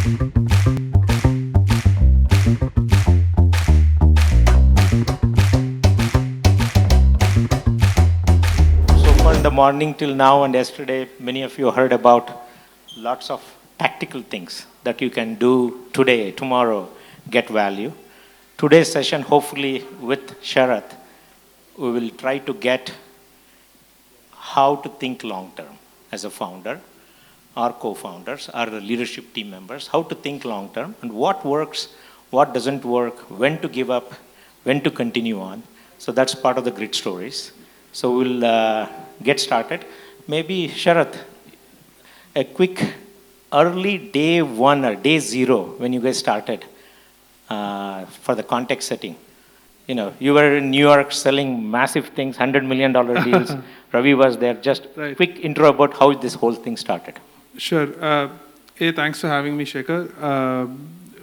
So far in the morning till now and yesterday, many of you heard about lots of tactical things that you can do today, tomorrow, get value. Today's session, hopefully with Sharat, we will try to get how to think long term as a founder, our co-founders, our leadership team members, how to think long term and what works, what doesn't work, when to give up, when to continue on. So that's part of the grit stories. So we'll get started. Maybe Sharat, a quick early day one or day zero when you guys started for the context setting. You know, you were in New York selling massive things, $100 million deals. Ravi was there. Just Right. quick intro about how this whole thing started. Sure. Thanks for having me, Shekhar.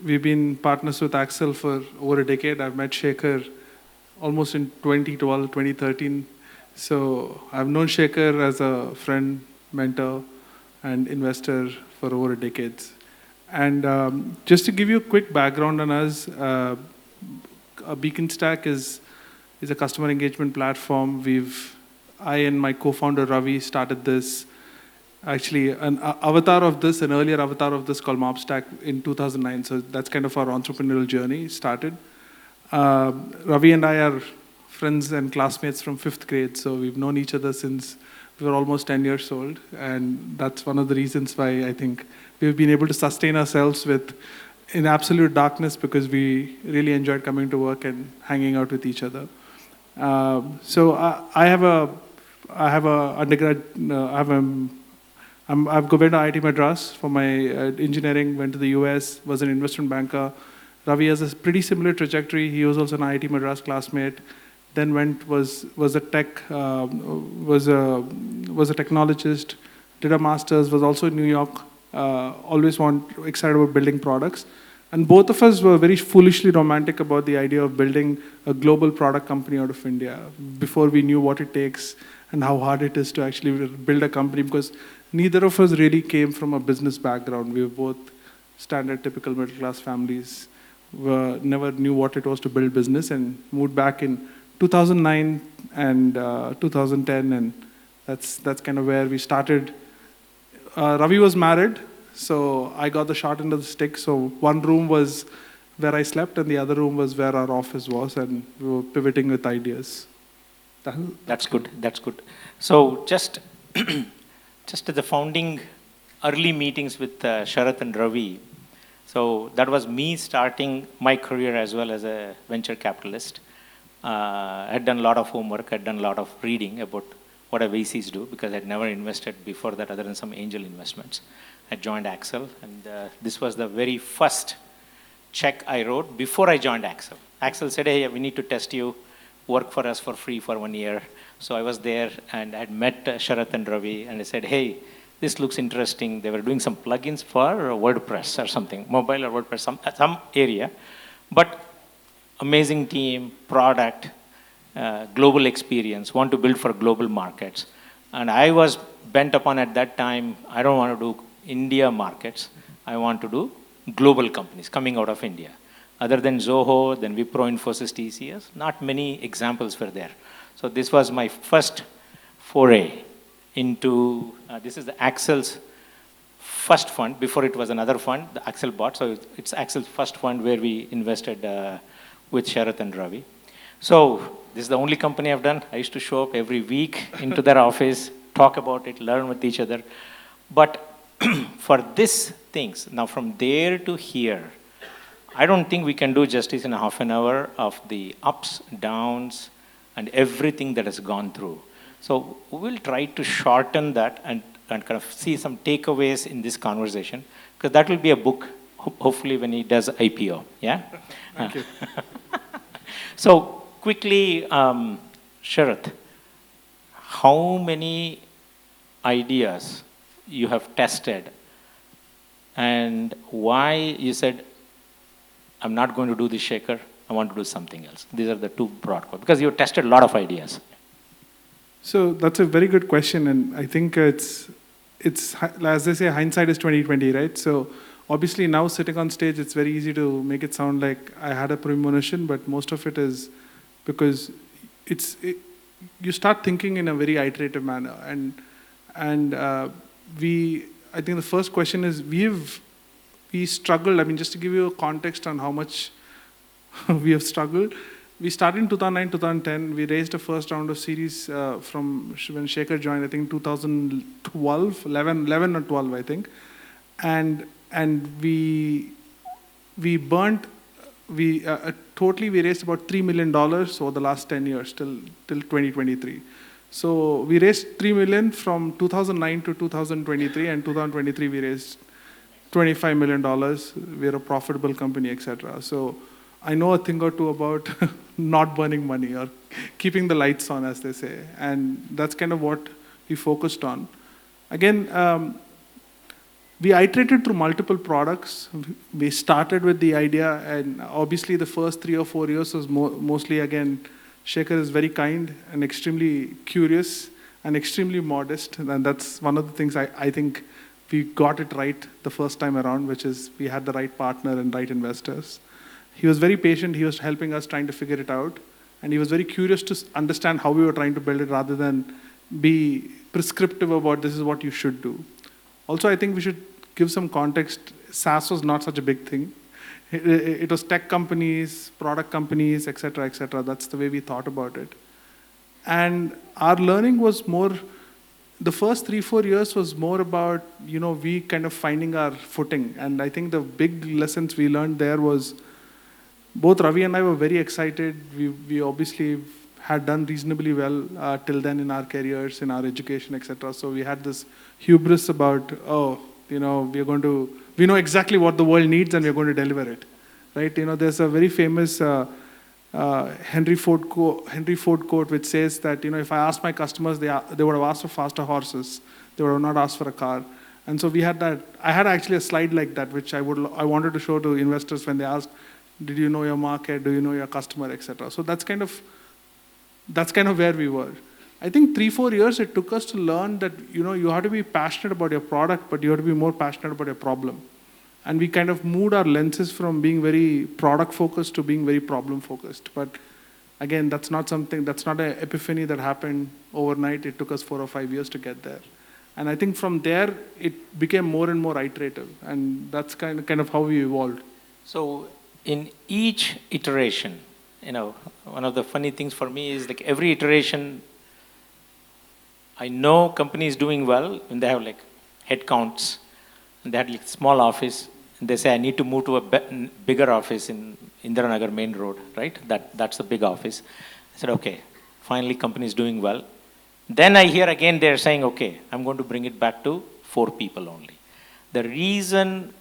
We've been partners with Accel for over a decade. I've met Shekhar almost in 2012, 2013. So I've known Shekhar as a friend, mentor, and investor for over a decade. And just to give you a quick background on us, Beaconstac is a customer engagement platform. I and my co-founder Ravi started this. Actually, an avatar of this, an earlier avatar of this called Mobstack in 2009. So that's kind of our entrepreneurial journey started. Ravi and I are friends and classmates from 5th grade. So we've known each other since we were almost 10 years old. And that's one of the reasons why I think we've been able to sustain ourselves in absolute darkness, because we really enjoyed coming to work and hanging out with each other. I've gone to IIT Madras for my engineering, went to the US, was an investment banker. Ravi has a pretty similar trajectory. He was also an IIT Madras classmate. Then was a technologist, did a master's, was also in New York, always excited about building products. And both of us were very foolishly romantic about the idea of building a global product company out of India before we knew what it takes and how hard it is to actually build a company, because neither of us really came from a business background. We were both standard, typical middle-class families. Never knew what it was to build business, and moved back in 2009 and 2010, and that's kind of where we started. Ravi was married, so I got the short end of the stick. So one room was where I slept, and the other room was where our office was, and we were pivoting with ideas. That's good. That's good. So just at the founding early meetings with Sharat and Ravi. So that was me starting my career as well as a venture capitalist. I had done a lot of homework. I'd done a lot of reading about what VCs do, because I'd never invested before that other than some angel investments. I joined Accel, and this was the very first check I wrote before I joined Accel. Accel said, hey, we need to test you, work for us for free for 1 year. So I was there, and I had met Sharat and Ravi, and I said, hey, this looks interesting. They were doing some plugins for WordPress or something, mobile or WordPress, some area. But amazing team, product, global experience, want to build for global markets. And I was bent upon at that time, I don't want to do India markets. I want to do global companies coming out of India. Other than Zoho, then Wipro, Infosys, TCS, not many examples were there. So this was my first foray into, this is the Accel's first fund. Before it was another fund, the Accel bought. So it's Accel's first fund where we invested with Sharat and Ravi. So this is the only company I've done. I used to show up every week into their office, talk about it, learn with each other. But for these things, now from there to here, I don't think we can do justice in a half an hour of the ups, downs, and everything that has gone through. So we'll try to shorten that and kind of see some takeaways in this conversation, because that will be a book, hopefully when he does IPO, yeah? Thank you. So quickly, Sharat, how many ideas you have tested, and why you said, I'm not going to do this, Shekhar, I want to do something else? These are the two broad questions, because you tested a lot of ideas. So that's a very good question, and I think it's as they say, hindsight is 20/20, right? So Obviously, now sitting on stage, it's very easy to make it sound like I had a premonition, but most of it is because you start thinking in a very iterative manner. And I think the first question is, we struggled. I mean, just to give you a context on how much we have struggled, we started in 2009, 2010. We raised a first round of series from when Shekhar joined, I think 2012, 11 or 12, I think. And we totally we raised about $3 million over the last 10 years till 2023. So we raised $3 million from 2009 to 2023, and 2023 we raised $25 million. We're a profitable company, etc. So I know a thing or two about not burning money or keeping the lights on, as they say. And that's kind of what we focused on. Again, we iterated through multiple products. We started with the idea, and obviously the first 3 or 4 years was mostly, again, Shekhar is very kind and extremely curious and extremely modest. And that's one of the things I think we got it right the first time around, which is we had the right partner and right investors. He was very patient. He was helping us trying to figure it out. And he was very curious to understand how we were trying to build it rather than be prescriptive about this is what you should do. Also, I think we should give some context. SaaS was not such a big thing. It was tech companies, product companies, et cetera, et cetera. That's the way we thought about it. And our learning was more, the first 3-4 years was more about, we kind of finding our footing. And I think the big lessons we learned there was, both Ravi and I were very excited. We obviously had done reasonably well till then in our careers, in our education, etc. So we had this hubris about, we know exactly what the world needs and we're going to deliver it, right? There's a very famous Henry Ford quote which says that, if I asked my customers, they would have asked for faster horses. They would have not asked for a car. And so we had that. I had actually a slide like that, which I wanted to show to investors when they asked, did you know your market? Do you know your customer, etc. So that's kind of where we were. I think 3-4 years it took us to learn that you have to be passionate about your product, but you have to be more passionate about your problem. And we kind of moved our lenses from being very product focused to being very problem focused. But again, that's not an epiphany that happened overnight. It took us 4 or 5 years to get there. And I think from there it became more and more iterative, and that's kind of how we evolved. So in each iteration, one of the funny things for me is like every iteration, I know companies doing well when they have like headcounts and they had like small office and they say, I need to move to a bigger office in Indiranagar Main Road, right? That's the big office. I said, okay, finally companies doing well. Then I hear again they're saying, okay, I'm going to bring it back to 4 people only. The reason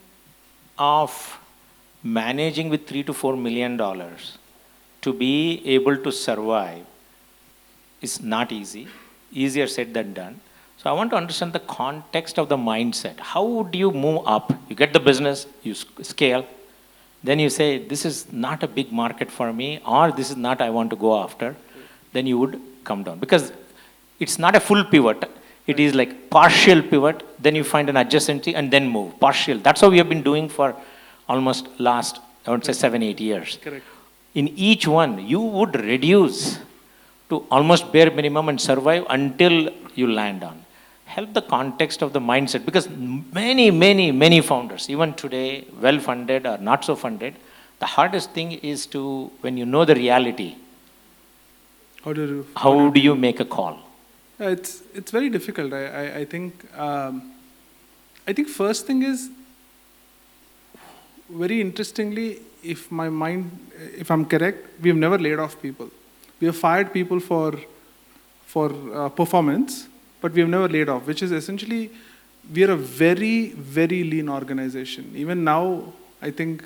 of managing with $3 to $4 million to be able to survive is not easy. Easier said than done. So I want to understand the context of the mindset. How would you move up? You get the business, you scale, then you say, this is not a big market for me, or this is not I want to go after. Then you would come down. Because it's not a full pivot. It is like partial pivot. Then you find an adjacency and then move. Partial. That's how we have been doing for almost last, I would say 7-8 years. Correct. In each one, you would reduce to almost bare minimum and survive until you land on. Help the context of the mindset, because many founders, even today, well-funded or not so funded, the hardest thing is to, when you know the reality, how do you make a call? It's very difficult. I think first thing is, very interestingly, if I'm correct, we have never laid off people. We have fired people for performance, but we have never laid off, which is essentially, we are a very, very lean organization. Even now, I think,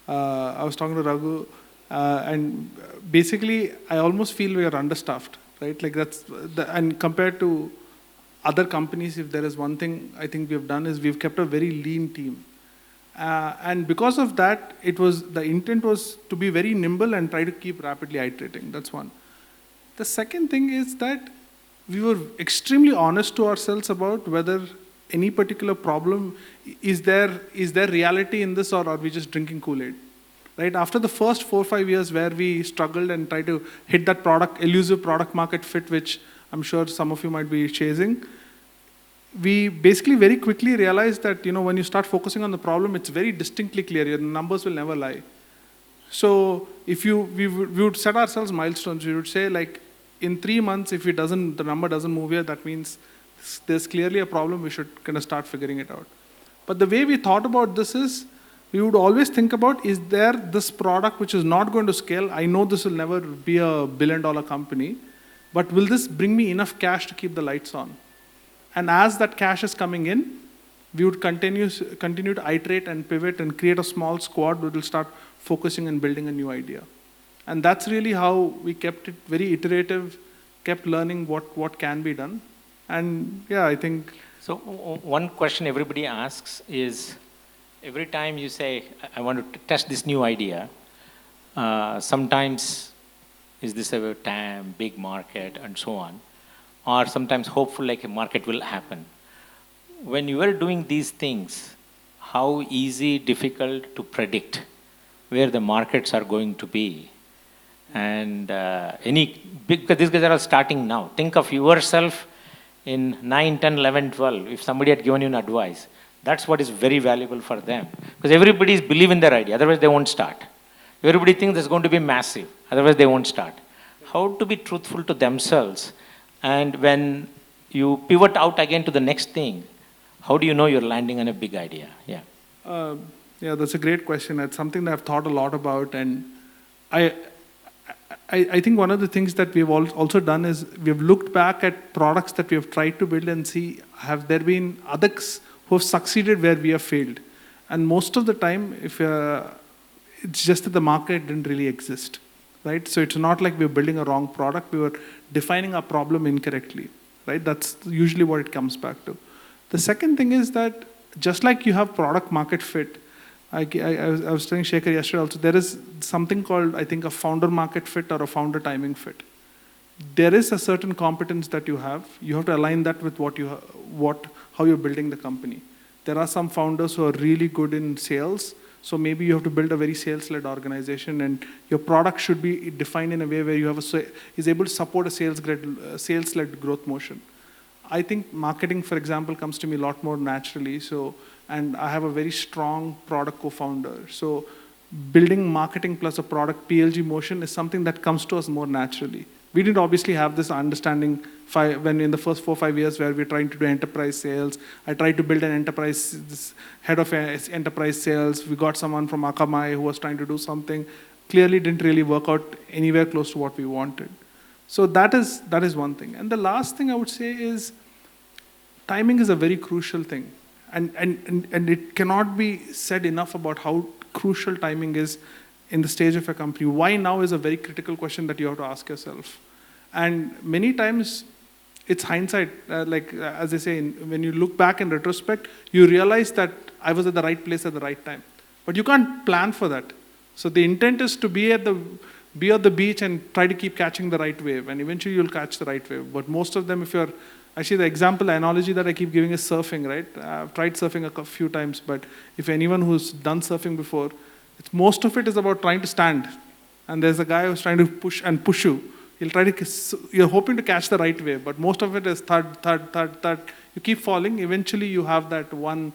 I was talking to Raghu, and basically, I almost feel we are understaffed, right? Like and compared to other companies, if there is one thing I think we have done is we've kept a very lean team. And because of that, the intent was to be very nimble and try to keep rapidly iterating. That's one. The second thing is that we were extremely honest to ourselves about whether any particular problem, is there reality in this, or are we just drinking Kool-Aid? Right? After the first 4 or 5 years where we struggled and tried to hit that elusive product market fit, which I'm sure some of you might be chasing, we basically very quickly realized that, when you start focusing on the problem, it's very distinctly clear. Your numbers will never lie. So if we would set ourselves milestones. We would say, like, in 3 months, if the number doesn't move here, that means there's clearly a problem. We should kind of start figuring it out. But the way we thought about this is, we would always think about, is there this product which is not going to scale? I know this will never be a billion-dollar company, but will this bring me enough cash to keep the lights on? And as that cash is coming in, we would continue to iterate and pivot and create a small squad that will start focusing and building a new idea. And that's really how we kept it very iterative, kept learning what can be done. And yeah, I think... So one question everybody asks is, every time you say, I want to test this new idea, sometimes is this a TAM, big market, and so on, or sometimes hopeful like a market will happen. When you are doing these things, how easy, difficult to predict where the markets are going to be? And because these guys are all starting now. Think of yourself in 9, 10, 11, 12. If somebody had given you an advice, that's what is very valuable for them. Because everybody believes in their idea, otherwise they won't start. Everybody thinks it's going to be massive, otherwise they won't start. How to be truthful to themselves, and when you pivot out again to the next thing, how do you know you're landing on a big idea? Yeah. Yeah, that's a great question. It's something that I've thought a lot about, and I think one of the things that we've also done is we've looked back at products that we have tried to build and see, have there been others who have succeeded where we have failed? And most of the time, it's just that the market didn't really exist, right? So it's not like we're building a wrong product. We were defining our problem incorrectly, right? That's usually what it comes back to. The second thing is that just like you have product market fit, I was telling Shekhar yesterday also, there is something called, I think, a founder market fit or a founder timing fit. There is a certain competence that you have. You have to align that with how you're building the company. There are some founders who are really good in sales, so maybe you have to build a very sales-led organization, and your product should be defined in a way where is able to support a sales-led growth motion. I think marketing, for example, comes to me a lot more naturally. And I have a very strong product co-founder. So building marketing plus a product PLG motion is something that comes to us more naturally. We didn't obviously have this understanding when in the first 4 or 5 years where we're trying to do enterprise sales. I tried to build an head of enterprise sales. We got someone from Akamai who was trying to do something. Clearly didn't really work out anywhere close to what we wanted. So that is one thing. And the last thing I would say is timing is a very crucial thing. And it cannot be said enough about how crucial timing is in the stage of a company. Why now is a very critical question that you have to ask yourself. And many times, it's hindsight. As they say, when you look back in retrospect, you realize that I was at the right place at the right time. But you can't plan for that. So the intent is to be at the beach and try to keep catching the right wave. And eventually, you'll catch the right wave. But most of them, actually, the analogy that I keep giving is surfing, right? I've tried surfing a few times, but if anyone who's done surfing before, most of it is about trying to stand. And there's a guy who's trying to push you. You're hoping to catch the right wave, but most of it is thud. You keep falling. Eventually, you have that one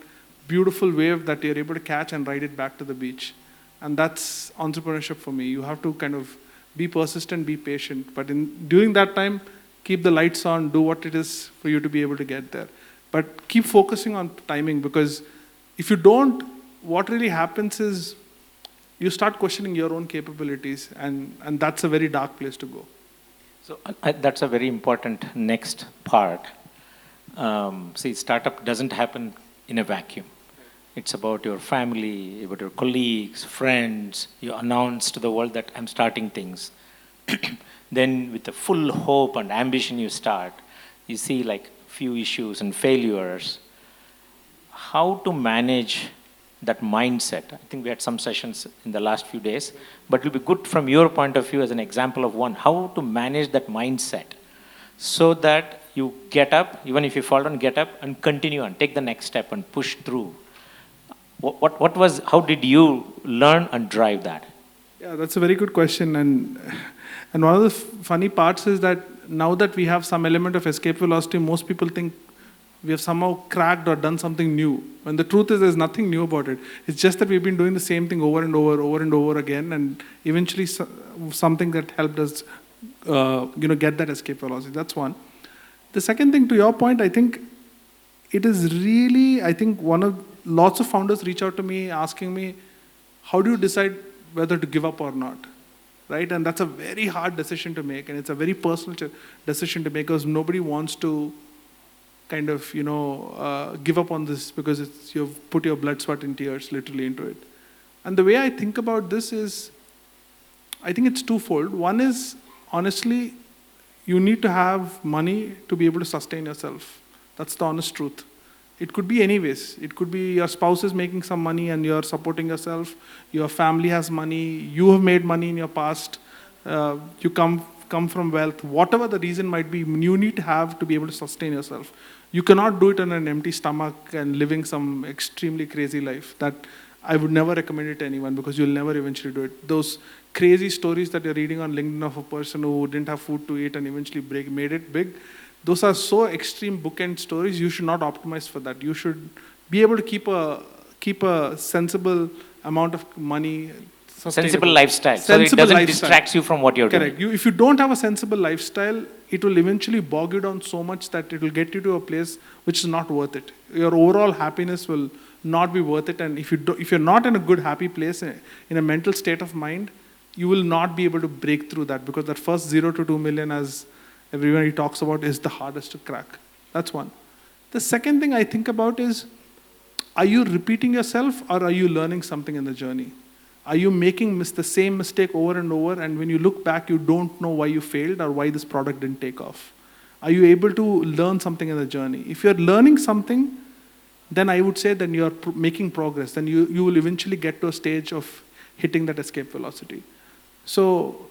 beautiful wave that you're able to catch and ride it back to the beach. And that's entrepreneurship for me. You have to kind of be persistent, be patient. But during that time, keep the lights on, do what it is for you to be able to get there. But keep focusing on timing, because if you don't, what really happens is you start questioning your own capabilities, and that's a very dark place to go. So that's a very important next part. See, startup doesn't happen in a vacuum. It's about your family, about your colleagues, friends. You announce to the world that I'm starting things. Then with the full hope and ambition you start, you see like few issues and failures. How to manage that mindset? I think we had some sessions in the last few days, but it will be good from your point of view as an example of one, how to manage that mindset so that you get up, even if you fall down, get up and continue and take the next step and push through. How did you learn and drive that? Yeah, that's a very good question. And one of the funny parts is that now that we have some element of escape velocity, most people think we have somehow cracked or done something new. When the truth is, there's nothing new about it. It's just that we've been doing the same thing over and over again, and eventually something that helped us, get that escape velocity. That's one. The second thing, to your point, I think it is really, lots of founders reach out to me asking me, how do you decide whether to give up or not? Right? And that's a very hard decision to make, and it's a very personal decision to make, because nobody wants to kind of, give up on this, because you've put your blood, sweat, and tears literally into it. And the way I think about this is, I think it's twofold. One is, honestly, you need to have money to be able to sustain yourself. That's the honest truth. It could be anyways. It could be your spouse is making some money and you're supporting yourself. Your family has money. You have made money in your past. You come from wealth. Whatever the reason might be, you need to have to be able to sustain yourself. You cannot do it on an empty stomach and living some extremely crazy life. That I would never recommend it to anyone, because you'll never eventually do it. Those crazy stories that you're reading on LinkedIn of a person who didn't have food to eat and eventually made it big, those are so extreme bookend stories. You should not optimize for that. You should be able to keep a sensible amount of money. Sensible lifestyle. So it doesn't distract you from what you're doing. Correct. If you don't have a sensible lifestyle, it will eventually bog you down so much that it will get you to a place which is not worth it. Your overall happiness will not be worth it. And if you're not in a good, happy place, in a mental state of mind, you will not be able to break through that, because that first 0 to 2 million, as everybody talks about, is the hardest to crack. That's one. The second thing I think about is, are you repeating yourself, or are you learning something in the journey? Are you making the same mistake over and over, and when you look back, you don't know why you failed or why this product didn't take off? Are you able to learn something in the journey? If you're learning something, then I would say then you're making progress. Then you will eventually get to a stage of hitting that escape velocity. So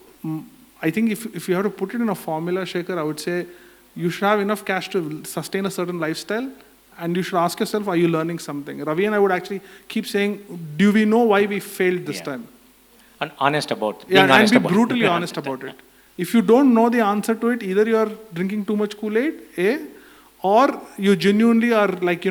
I think if you have to put it in a formula, Shekhar, I would say you should have enough cash to sustain a certain lifestyle, and you should ask yourself, are you learning something? Ravi and I would actually keep saying, do we know why we failed this time? And honest about it. And be brutally honest about it. If you don't know the answer to it, either you're drinking too much Kool-Aid, or you genuinely are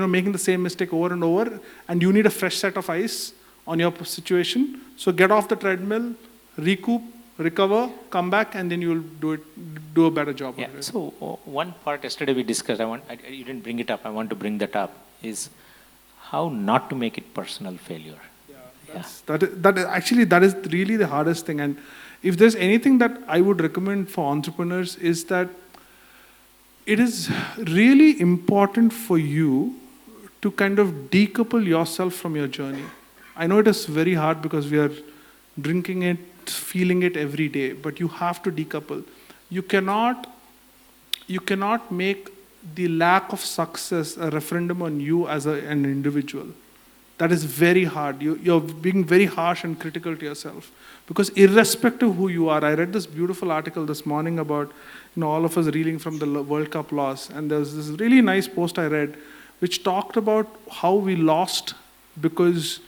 making the same mistake over and over, and you need a fresh set of eyes on your situation. So get off the treadmill, recoup, recover, come back, and then you'll do a better job. Yeah. So one part yesterday we discussed, you didn't bring it up, I want to bring that up, is how not to make it personal failure. That is really the hardest thing. And if there's anything that I would recommend for entrepreneurs, is that it is really important for you to kind of decouple yourself from your journey. I know it is very hard because we are drinking it, feeling it every day, but you have to decouple. You cannot make the lack of success a referendum on you as an individual. That is very hard. You're being very harsh and critical to yourself, because irrespective of who you are, I read this beautiful article this morning about all of us reeling from the World Cup loss, and there's this really nice post I read which talked about how we lost because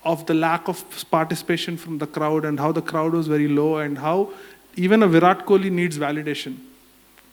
of the lack of participation from the crowd, and how the crowd was very low, and how even a Virat Kohli needs validation,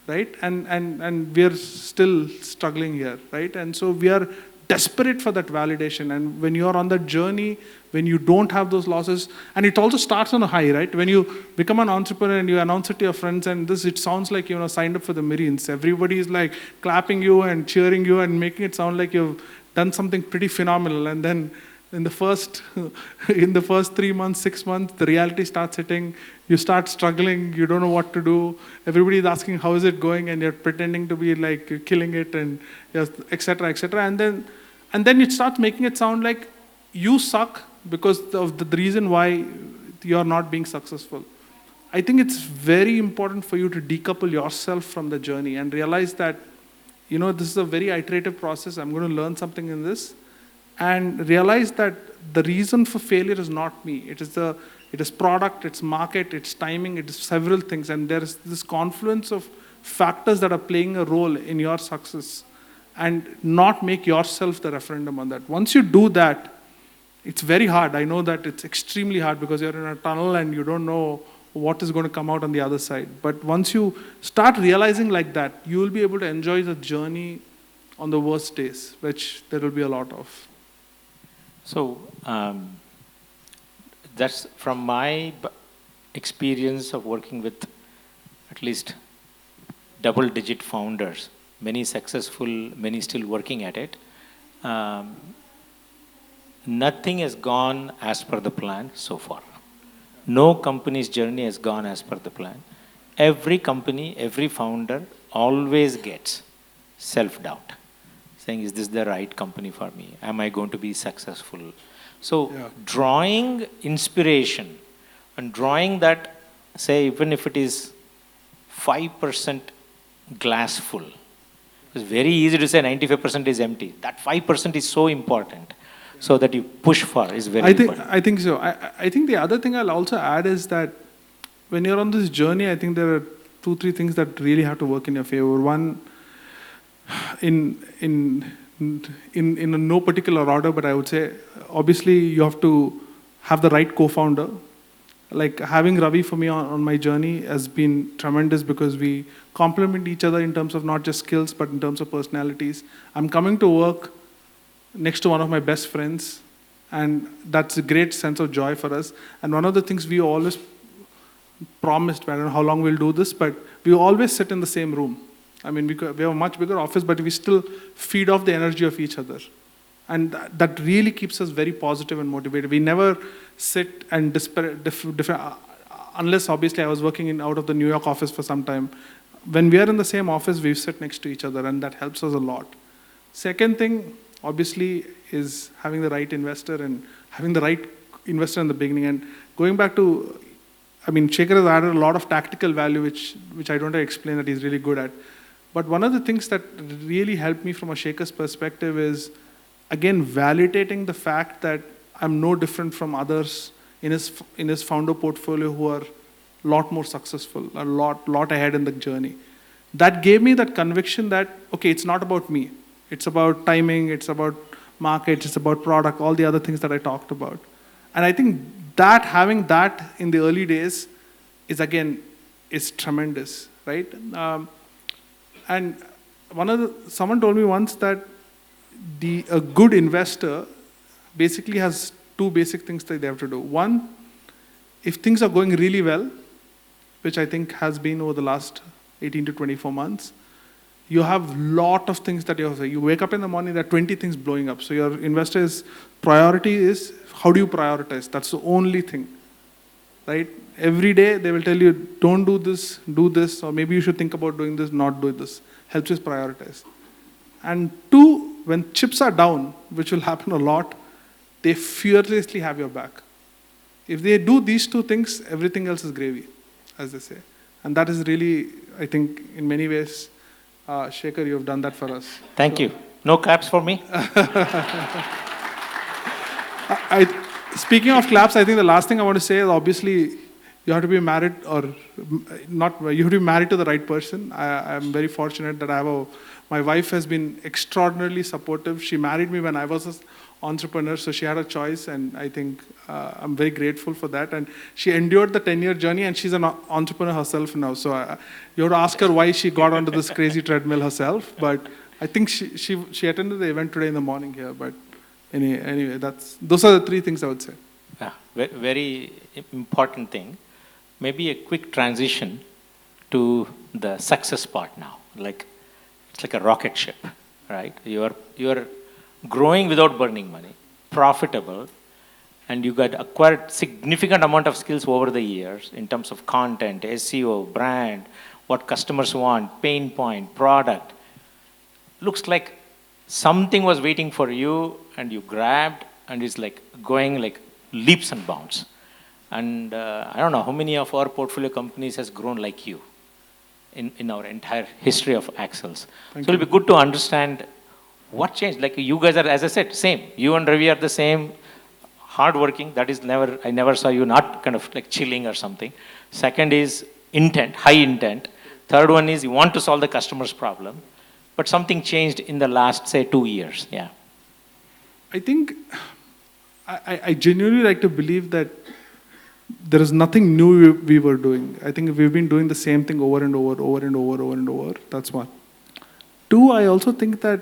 right? And we are still struggling here, right? And so we are desperate for that validation. And when you're on that journey, when you don't have those losses, and it also starts on a high, right? When you become an entrepreneur and you announce it to your friends, and it sounds like signed up for the Marines. Everybody is like clapping you and cheering you and making it sound like you've done something pretty phenomenal. And then in the first 3 months, 6 months, the reality starts hitting. You start struggling. You don't know what to do. Everybody is asking, how is it going? And you're pretending to be like killing it, and et cetera, et cetera. And then it starts making it sound like you suck because of the reason why you're not being successful. I think it's very important for you to decouple yourself from the journey and realize that, this is a very iterative process. I'm going to learn something in this. And realize that the reason for failure is not me. It is product, it's market, it's timing, it is several things. And there is this confluence of factors that are playing a role in your success and not make yourself the referendum on that. Once you do that, it's very hard. I know that it's extremely hard because you're in a tunnel and you don't know what is going to come out on the other side. But once you start realizing like that, you will be able to enjoy the journey on the worst days, which there will be a lot of. So that's from my experience of working with at least double-digit founders, many successful, many still working at it. Nothing has gone as per the plan so far. No company's journey has gone as per the plan. Every company, every founder always gets self-doubt, saying, is this the right company for me? Am I going to be successful? So drawing inspiration and drawing that, say, even if it is 5% glass full, it's very easy to say 95% is empty. That 5% is so important. So that you push for is very important. I think so. I think the other thing I'll also add is that when you're on this journey, I think there are 2-3 things that really have to work in your favor. One, in no particular order, but I would say, obviously, you have to have the right co-founder. Like having Ravi for me on my journey has been tremendous because we complement each other in terms of not just skills, but in terms of personalities. I'm coming to work next to one of my best friends, and that's a great sense of joy for us. And one of the things we always promised, I don't know how long we'll do this, but we always sit in the same room. I mean, we have a much bigger office, but we still feed off the energy of each other. And that really keeps us very positive and motivated. We never sit and unless obviously I was working out of the New York office for some time. When we are in the same office, we sit next to each other, and that helps us a lot. Second thing, obviously, is having the right investor and having the right investor in the beginning. And going back to, I mean, Shekhar has added a lot of tactical value, which I don't have to explain that he's really good at. But one of the things that really helped me from a Shekhar's perspective is, again, validating the fact that I'm no different from others in his founder portfolio who are a lot more successful, a lot ahead in the journey. That gave me that conviction that, okay, it's not about me. It's about timing, it's about market, it's about product, all the other things that I talked about. And I think that having that in the early days is tremendous, right? And someone told me once that a good investor basically has 2 basic things that they have to do. One, if things are going really well, which I think has been over the last 18 to 24 months, you have a lot of things that you have to say. You wake up in the morning, there are 20 things blowing up. So your investor's priority is, how do you prioritize? That's the only thing, right? Every day they will tell you, don't do this, or maybe you should think about doing this, not do this. Helps us prioritize. And 2, when chips are down, which will happen a lot, they fearlessly have your back. If they do these 2 things, everything else is gravy, as they say. And that is really, I think, in many ways, Shekhar, you have done that for us. Thank you. No claps for me? Speaking of claps, I think the last thing I want to say is, obviously, you have to be married or not, you have to be married to the right person. I'm very fortunate that my wife has been extraordinarily supportive. She married me when I was an entrepreneur, so she had a choice, and I think I'm very grateful for that. And she endured the 10-year journey, and she's an entrepreneur herself now. So you have to ask her why she got onto this crazy treadmill herself. But I think she attended the event today in the morning here. But anyway, those are the 3 things I would say. Yeah, very important thing. Maybe a quick transition to the success part now. It's like a rocket ship, right? You are growing without burning money, profitable, and you got acquired significant amount of skills over the years in terms of content, SEO, brand, what customers want, pain point, product. Looks like something was waiting for you and you grabbed, and it's like going like leaps and bounds. And I don't know how many of our portfolio companies has grown like you in our entire history of Accels. So it'll be good to understand what changed. Like you guys are, as I said, same. You and Ravi are the same, hardworking. That is never, I never saw you not kind of like chilling or something. Second is intent, high intent. Third one is you want to solve the customer's problem, but something changed in the last, say, 2 years. Yeah. I think I genuinely like to believe that there is nothing new we were doing. I think we've been doing the same thing over and over. That's one. Two, I also think that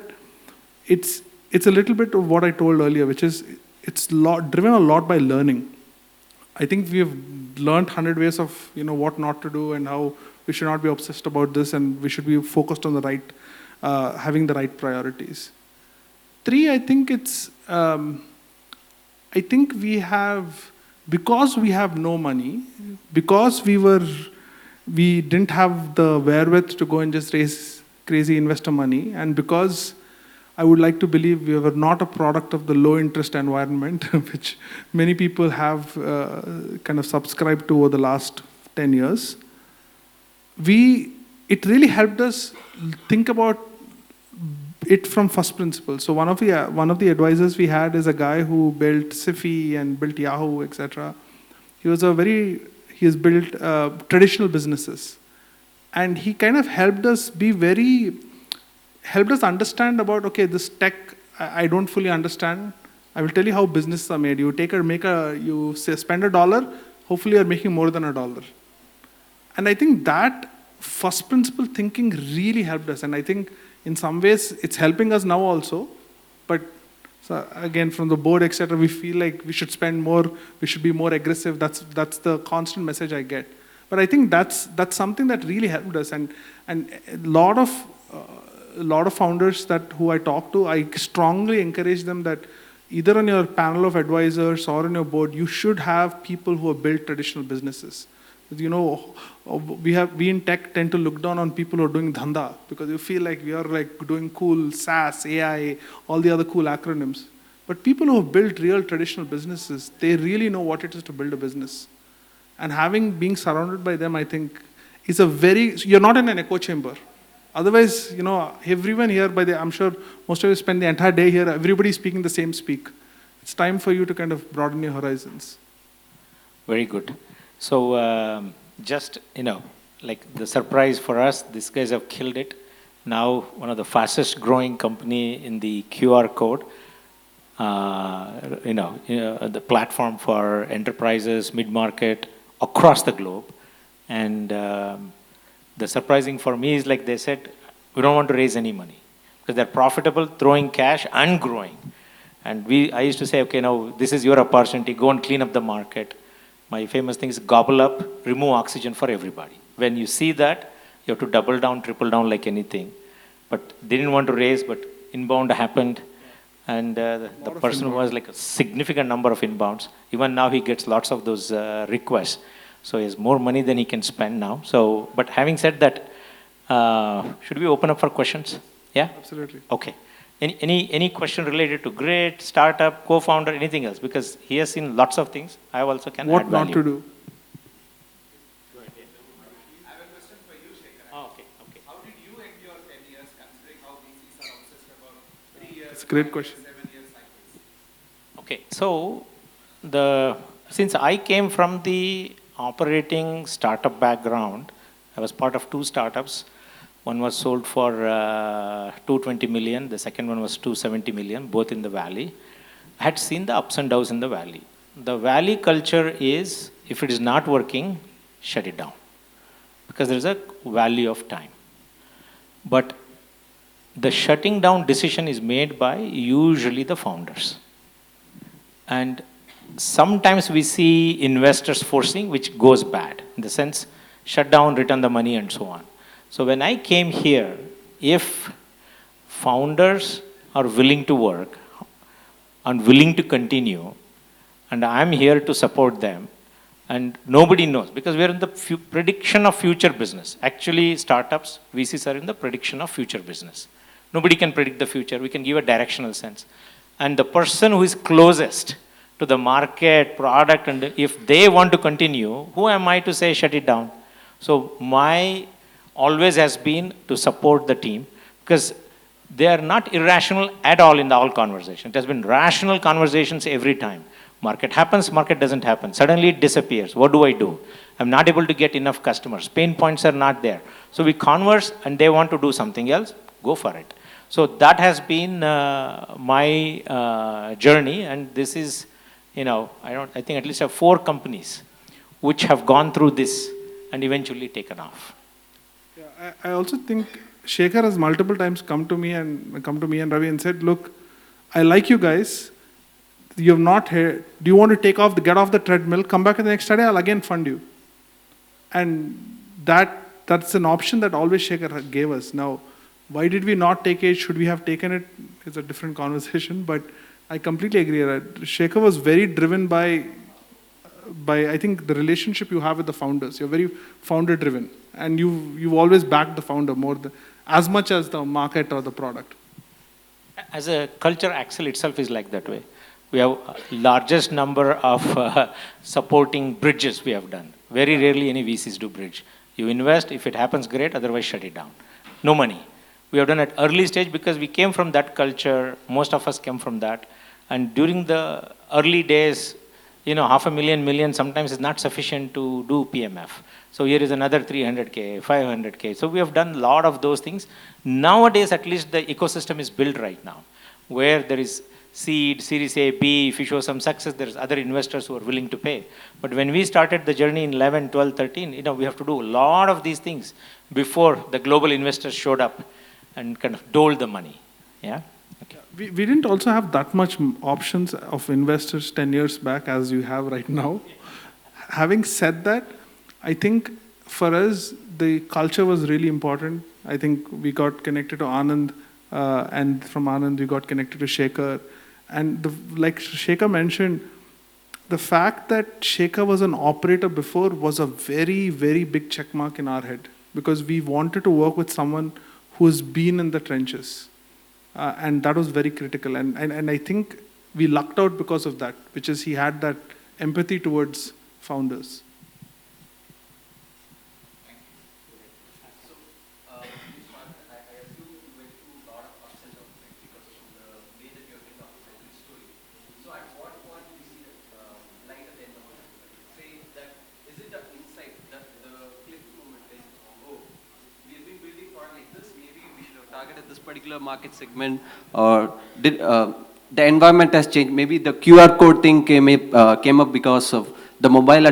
it's a little bit of what I told earlier, which is it's driven a lot by learning. I think we have learned 100 ways of what not to do and how we should not be obsessed about this and we should be focused on the right, having the right priorities. Three, I think it's, I think we have, because we have no money, because we didn't have the wherewith to go and just raise crazy investor money, and because I would like to believe we were not a product of the low interest environment, which many people have kind of subscribed to over the last 10 years, it really helped us think about it from first principles. So one of the advisors we had is a guy who built Sifi and built Yahoo, etc. He has built traditional businesses, and he kind of helped us understand about, okay, this tech I don't fully understand. I will tell you how businesses are made. You spend $1, hopefully you're making more than $1. And I think that first principle thinking really helped us, and I think in some ways, it's helping us now also. But so again, from the board, etc., we feel like we should spend more, we should be more aggressive. That's the constant message I get. But I think that's something that really helped us. And a lot of founders who I talk to, I strongly encourage them that either on your panel of advisors or on your board, you should have people who have built traditional businesses. We in tech tend to look down on people who are doing dhanda because you feel like we are like doing cool SaaS, AI, all the other cool acronyms. But people who have built real traditional businesses, they really know what it is to build a business. And being surrounded by them, I think, is you're not in an echo chamber. Otherwise, everyone here, I'm sure most of you spend the entire day here, everybody's speaking the same speak. It's time for you to kind of broaden your horizons. Very good. So just, like the surprise for us, these guys have killed it. Now, one of the fastest growing company in the QR code, the platform for enterprises, mid-market, across the globe. And the surprising for me is like they said, we don't want to raise any money because they're profitable, throwing cash and growing. And I used to say, okay, now this is your opportunity, go and clean up the market. My famous thing is gobble up, remove oxygen for everybody. When you see that, you have to double down, triple down like anything. But they didn't want to raise, but inbound happened. And the person was like a significant number of inbounds. Even now he gets lots of those requests. So he has more money than he can spend now. So, but having said that, should we open up for questions? Yeah? Absolutely. Okay. Any question related to grid, startup, co-founder, anything else? Because he has seen lots of things. I also can add value. What not to do? I have a question for you, Shekhar. Oh, okay. How did you end your 10 years, considering how VCs are obsessed about 3 years, It's a great question. 7-year cycles? Okay. So, since I came from the operating startup background, I was part of 2 startups. One was sold for 220 million. The second one was 270 million, both in the valley. I had seen the ups and downs in the valley. The valley culture is, if it is not working, shut it down. Because there is a value of time. But the shutting down decision is made by usually the founders. And sometimes we see investors forcing, which goes bad. In the sense, shut down, return the money, and so on. So when I came here, if founders are willing to work and willing to continue, and I'm here to support them, and nobody knows, because we're in the prediction of future business. Actually, startups, VCs are in the prediction of future business. Nobody can predict the future. We can give a directional sense. And the person who is closest to the market, product, and if they want to continue, who am I to say shut it down? So my always has been to support the team, because they are not irrational at all in the whole conversation. It has been rational conversations every time. Market happens, market doesn't happen. Suddenly it disappears. What do I do? I'm not able to get enough customers. Pain points are not there. So we converse and they want to do something else, go for it. So that has been my journey, and this is, I think at least I have 4 companies which have gone through this and eventually taken off. Yeah, I also think Shekhar has multiple times come to me and Ravi and said, look, I like you guys. You have not heard. Do you want to get off the treadmill, come back in the next study, I'll again fund you. And that's an option that always Shekhar gave us. Now, why did we not take it? Should we have taken it? It's a different conversation, but I completely agree. Shekhar was very driven by I think the relationship you have with the founders. You're very founder driven, and you've always backed the founder as much as the market or the product. As a culture, Accel itself is like that way. We have largest number of supporting bridges we have done. Very rarely any VCs do bridge. You invest, if it happens, great, otherwise shut it down. No money. We have done at early stage because we came from that culture. Most of us came from that. And during the early days, $500,000, million sometimes is not sufficient to do PMF. So here is another 300K, 500K. So we have done a lot of those things. Nowadays, at least the ecosystem is built right now, where there is seed, Series A, B. If you show some success, there's other investors who are willing to pay. But when we started the journey in 11, 12, 13, we have to do a lot of these things before the global investors showed up and kind of doled the money. Yeah. Okay. We didn't also have that much options of investors 10 years back as you have right now. Having said that, I think for us, the culture was really important. I think we got connected to Anand, and from Anand, we got connected to Shekhar. And like Shekhar mentioned, the fact that Shekhar was an operator before was a very, very big check mark in our head, because we wanted to work with someone who's been in the trenches. And that was very critical. And I think we lucked out because of that, which is he had that empathy towards founders. Particular market segment, or did the environment has changed? Maybe the QR code thing came up because of the mobile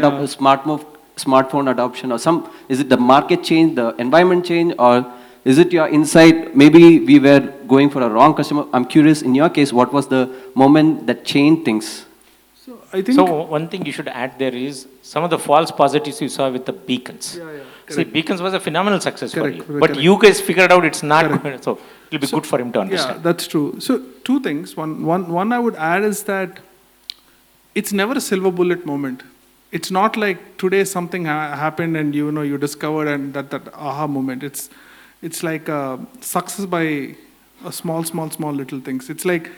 smartphone adoption, or is it the market change, the environment change, or is it your insight? Maybe we were going for a wrong customer. I'm curious, in your case, what was the moment that changed things? So I think one thing you should add there is some of the false positives you saw with the beacons. See, beacons was a phenomenal success for you, but you guys figured out it's not good, so it'll be good for him to understand. Yeah, that's true. So 2 things. One I would add is that it's never a silver bullet moment. It's not like today something happened and you discovered and that aha moment. It's like success by a small little things. It's like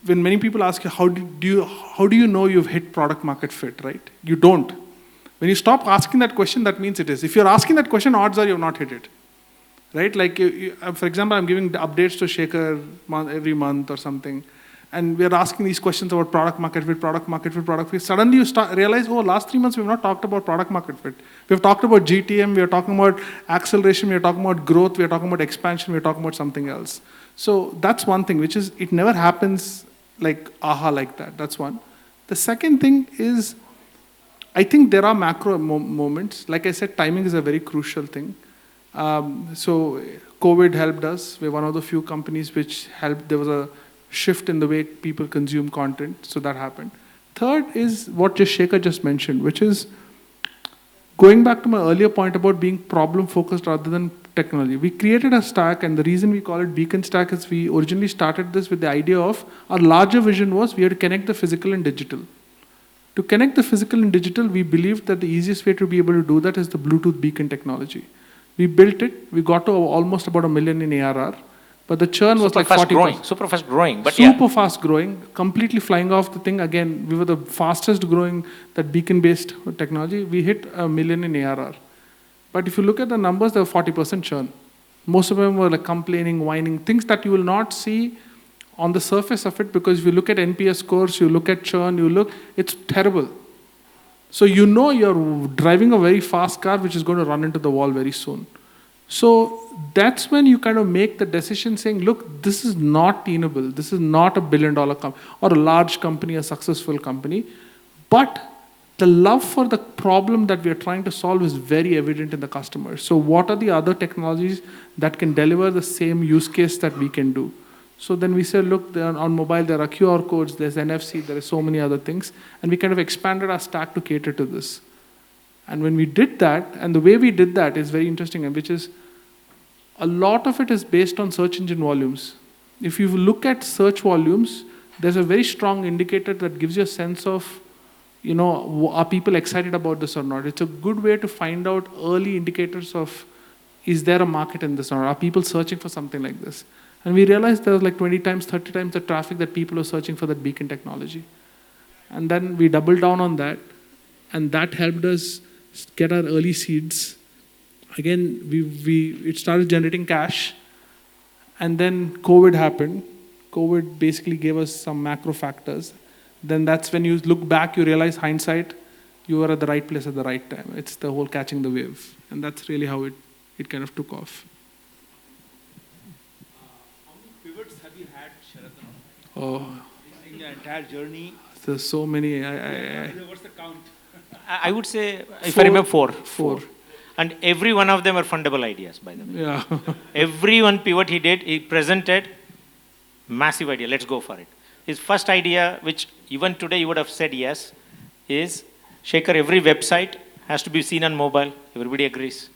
when many people ask you how do you know you've hit product market fit, right? You don't. When you stop asking that question, that means it is. If you're asking that question, odds are you've not hit it, right? Like, for example, I'm giving updates to Shekhar every month or something, and we're asking these questions about product market fit. Suddenly you realize, last 3 months we've not talked about product market fit. We've talked about GTM, we're talking about acceleration, we're talking about growth, we're talking about expansion, we're talking about something else. So that's one thing, which is it never happens like like that. That's one. The second thing is, I think there are macro moments. Like I said, timing is a very crucial thing. So COVID helped us. We're one of the few companies which helped. There was a shift in the way people consume content, so that happened. Third is what Shekhar just mentioned, which is going back to my earlier point about being problem focused rather than technology. We created a stack, and the reason we call it Beaconstac is we originally started this with the idea of our larger vision was we had to connect the physical and digital. To connect the physical and digital, we believed that the easiest way to be able to do that is the Bluetooth beacon technology. We built it. We got to almost about $1 million in ARR, but the churn was like 40%. Super fast growing. But super fast growing, completely flying off the thing. Again, we were the fastest growing that beacon-based technology. We hit $1 million in ARR. But if you look at the numbers, there were 40% churn. Most of them were like complaining, whining, things that you will not see on the surface of it, because if you look at NPS scores, you look at churn, it's terrible. So you know you're driving a very fast car which is going to run into the wall very soon. So that's when you kind of make the decision saying, look, this is not tenable. This is not $1 billion company or a large company, a successful company. But the love for the problem that we are trying to solve is very evident in the customers. So what are the other technologies that can deliver the same use case that we can do? So then we said, look, on mobile, there are QR codes, there's NFC, there are so many other things. And we kind of expanded our stack to cater to this. And when we did that, and the way we did that is very interesting, and which is a lot of it is based on search engine volumes. If you look at search volumes, there's a very strong indicator that gives you a sense of, are people excited about this or not? It's a good way to find out early indicators of, is there a market in this or are people searching for something like this? And we realized there was like 20 times, 30 times the traffic that people are searching for that beacon technology. And then we doubled down on that, and that helped us get our early seeds. Again, it started generating cash, and then COVID happened. COVID basically gave us some macro factors. Then that's when you look back, you realize hindsight, you were at the right place at the right time. It's the whole catching the wave. And that's really how it kind of took off. How many pivots have you had, Sharat? Oh, In your entire journey? there's so many. What's the count? I would say, if I remember, Four. And every one of them are fundable ideas, by the way. Yeah. Every one pivot he did, he presented, massive idea, let's go for it. His first idea, which even today you would have said yes, is, Shekhar, every website has to be seen on mobile. Everybody agrees.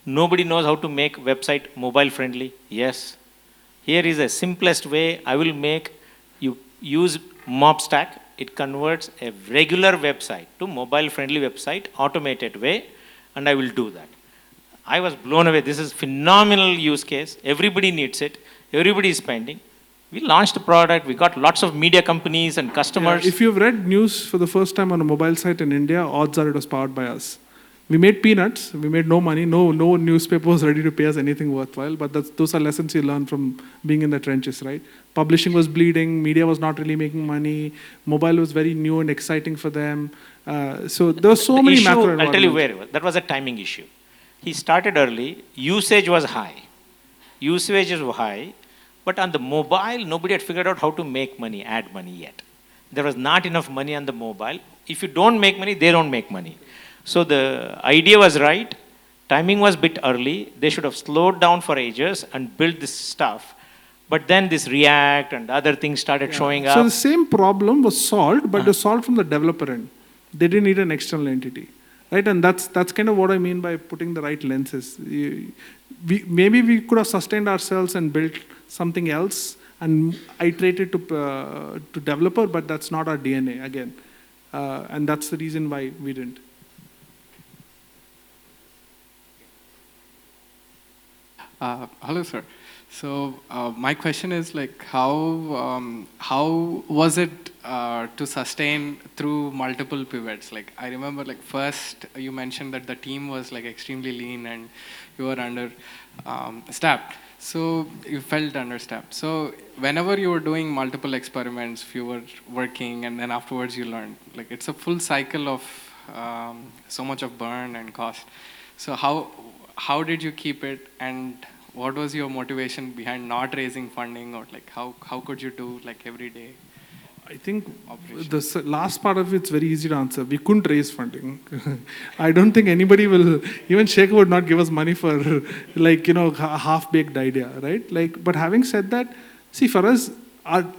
Nobody knows how to make website mobile friendly. Yes. Here is the simplest way I will make. You use Mobstack. It converts a regular website to mobile friendly website, automated way, and I will do that. I was blown away. This is phenomenal use case. Everybody needs it. Everybody is spending. We launched the product. We got lots of media companies and customers. Yeah, if you've read news for the first time on a mobile site in India, odds are it was powered by us. We made peanuts. We made no money. No newspaper was ready to pay us anything worthwhile. But those are lessons you learn from being in the trenches, right? Publishing was bleeding. Media was not really making money. Mobile was very new and exciting for them. So there were so many macro I'll tell you where it was. That was a timing issue. He started early. Usage was high. Usage was high. But on the mobile, nobody had figured out how to make money, add money yet. There was not enough money on the mobile. If you don't make money, they don't make money. So the idea was right. Timing was a bit early. They should have slowed down for ages and built this stuff. But then this React and other things started showing up. So the same problem was solved, but it was solved from the developer end. They didn't need an external entity. Right? And that's kind of what I mean by putting the right lenses. Maybe we could have sustained ourselves and built something else and iterated to developer, but that's not our DNA again. And that's the reason why we didn't. Hello, sir. So my question is like, how was it to sustain through multiple pivots? Like I remember, like first you mentioned that the team was like extremely lean and you were understaffed. So you felt understaffed. So whenever you were doing multiple experiments, you were working, and then afterwards you learned. Like it's a full cycle of so much of burn and cost. So how did you keep it, and what was your motivation behind not raising funding, or like how could you do like every day? I think the last part of it's very easy to answer. We couldn't raise funding. I don't think anybody will, even Shekhar would not give us money for like, a half-baked idea, right? Like, but having said that, see, for us,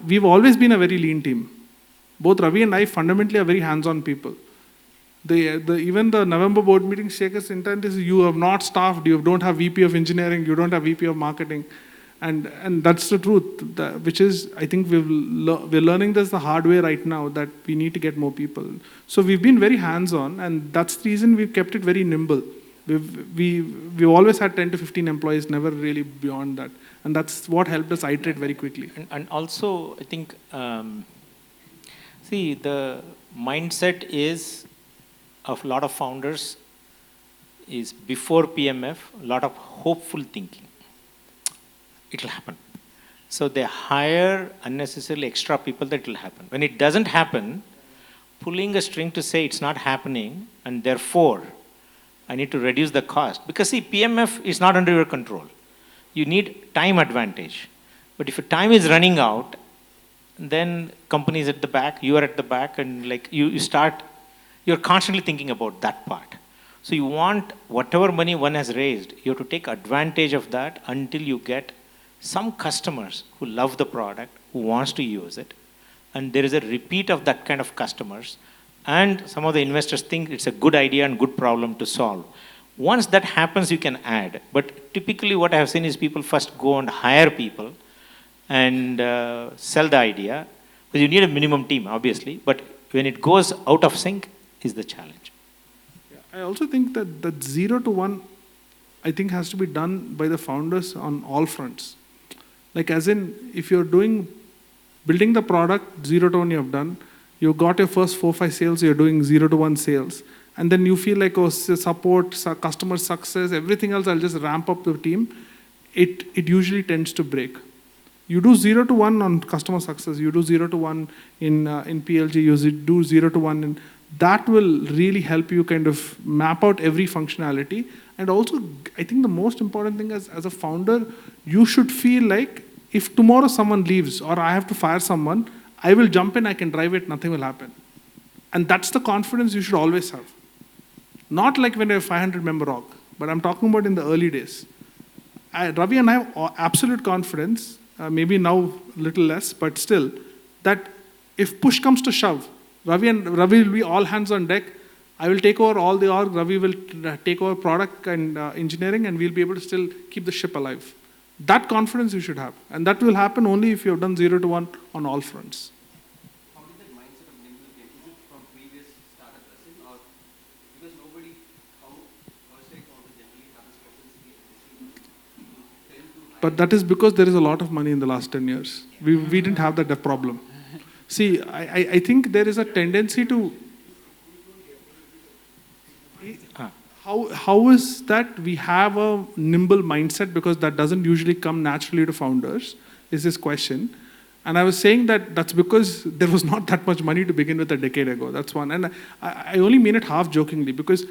we've always been a very lean team. Both Ravi and I fundamentally are very hands-on people. Even the November board meeting, Shekhar's intent is you have not staffed, you don't have VP of engineering, you don't have VP of marketing. And that's the truth, which is, I think we're learning this the hard way right now, that we need to get more people. So we've been very hands-on, and that's the reason we've kept it very nimble. We've always had 10 to 15 employees, never really beyond that. And that's what helped us iterate very quickly. And also, I think, see, the mindset is of a lot of founders is before PMF, a lot of hopeful thinking. It'll happen. So they hire unnecessarily extra people that will happen. When it doesn't happen, pulling a string to say it's not happening and therefore I need to reduce the cost. Because see, PMF is not under your control. You need time advantage. But if your time is running out, then companies at the back, you are at the back, and like you're constantly thinking about that part. So you want whatever money one has raised, you have to take advantage of that until you get some customers who love the product, who wants to use it. And there is a repeat of that kind of customers. And some of the investors think it's a good idea and good problem to solve. Once that happens, you can add. But typically what I have seen is people first go and hire people and sell the idea. Because you need a minimum team, obviously. But when it goes out of sync is the challenge. Yeah, I also think that 0 to 1, I think, has to be done by the founders on all fronts. Like as in, if you're building the product, 0 to 1 you have done, you got your first 4-5 sales, you're doing 0 to 1 sales. And then you feel like, oh, support, customer success, everything else, I'll just ramp up the team. It usually tends to break. You do 0 to 1 on customer success, you do 0 to 1 in PLG, you do 0 to 1 in, that will really help you kind of map out every functionality. And also, I think the most important thing as a founder, you should feel like if tomorrow someone leaves or I have to fire someone, I will jump in, I can drive it, nothing will happen. And that's the confidence you should always have. Not like when you're a 500-member org, but I'm talking about in the early days. Ravi and I have absolute confidence, maybe now a little less, but still, that if push comes to shove, Ravi will be all hands on deck. I will take over all the org, Ravi will take over product and engineering, and we'll be able to still keep the ship alive. That confidence you should have. And that will happen only if you have done 0 to 1 on all fronts. How did that mindset of nimble game? Is it from previous startup lesson, or because nobody, how first-time founders generally have this propensity But that is because there is a lot of money in the last 10 years. We didn't have that problem. See, I think there is a tendency to... How is that we have a nimble mindset, because that doesn't usually come naturally to founders, is this question. And I was saying that that's because there was not that much money to begin with a decade ago. That's one. And I only mean it half jokingly, because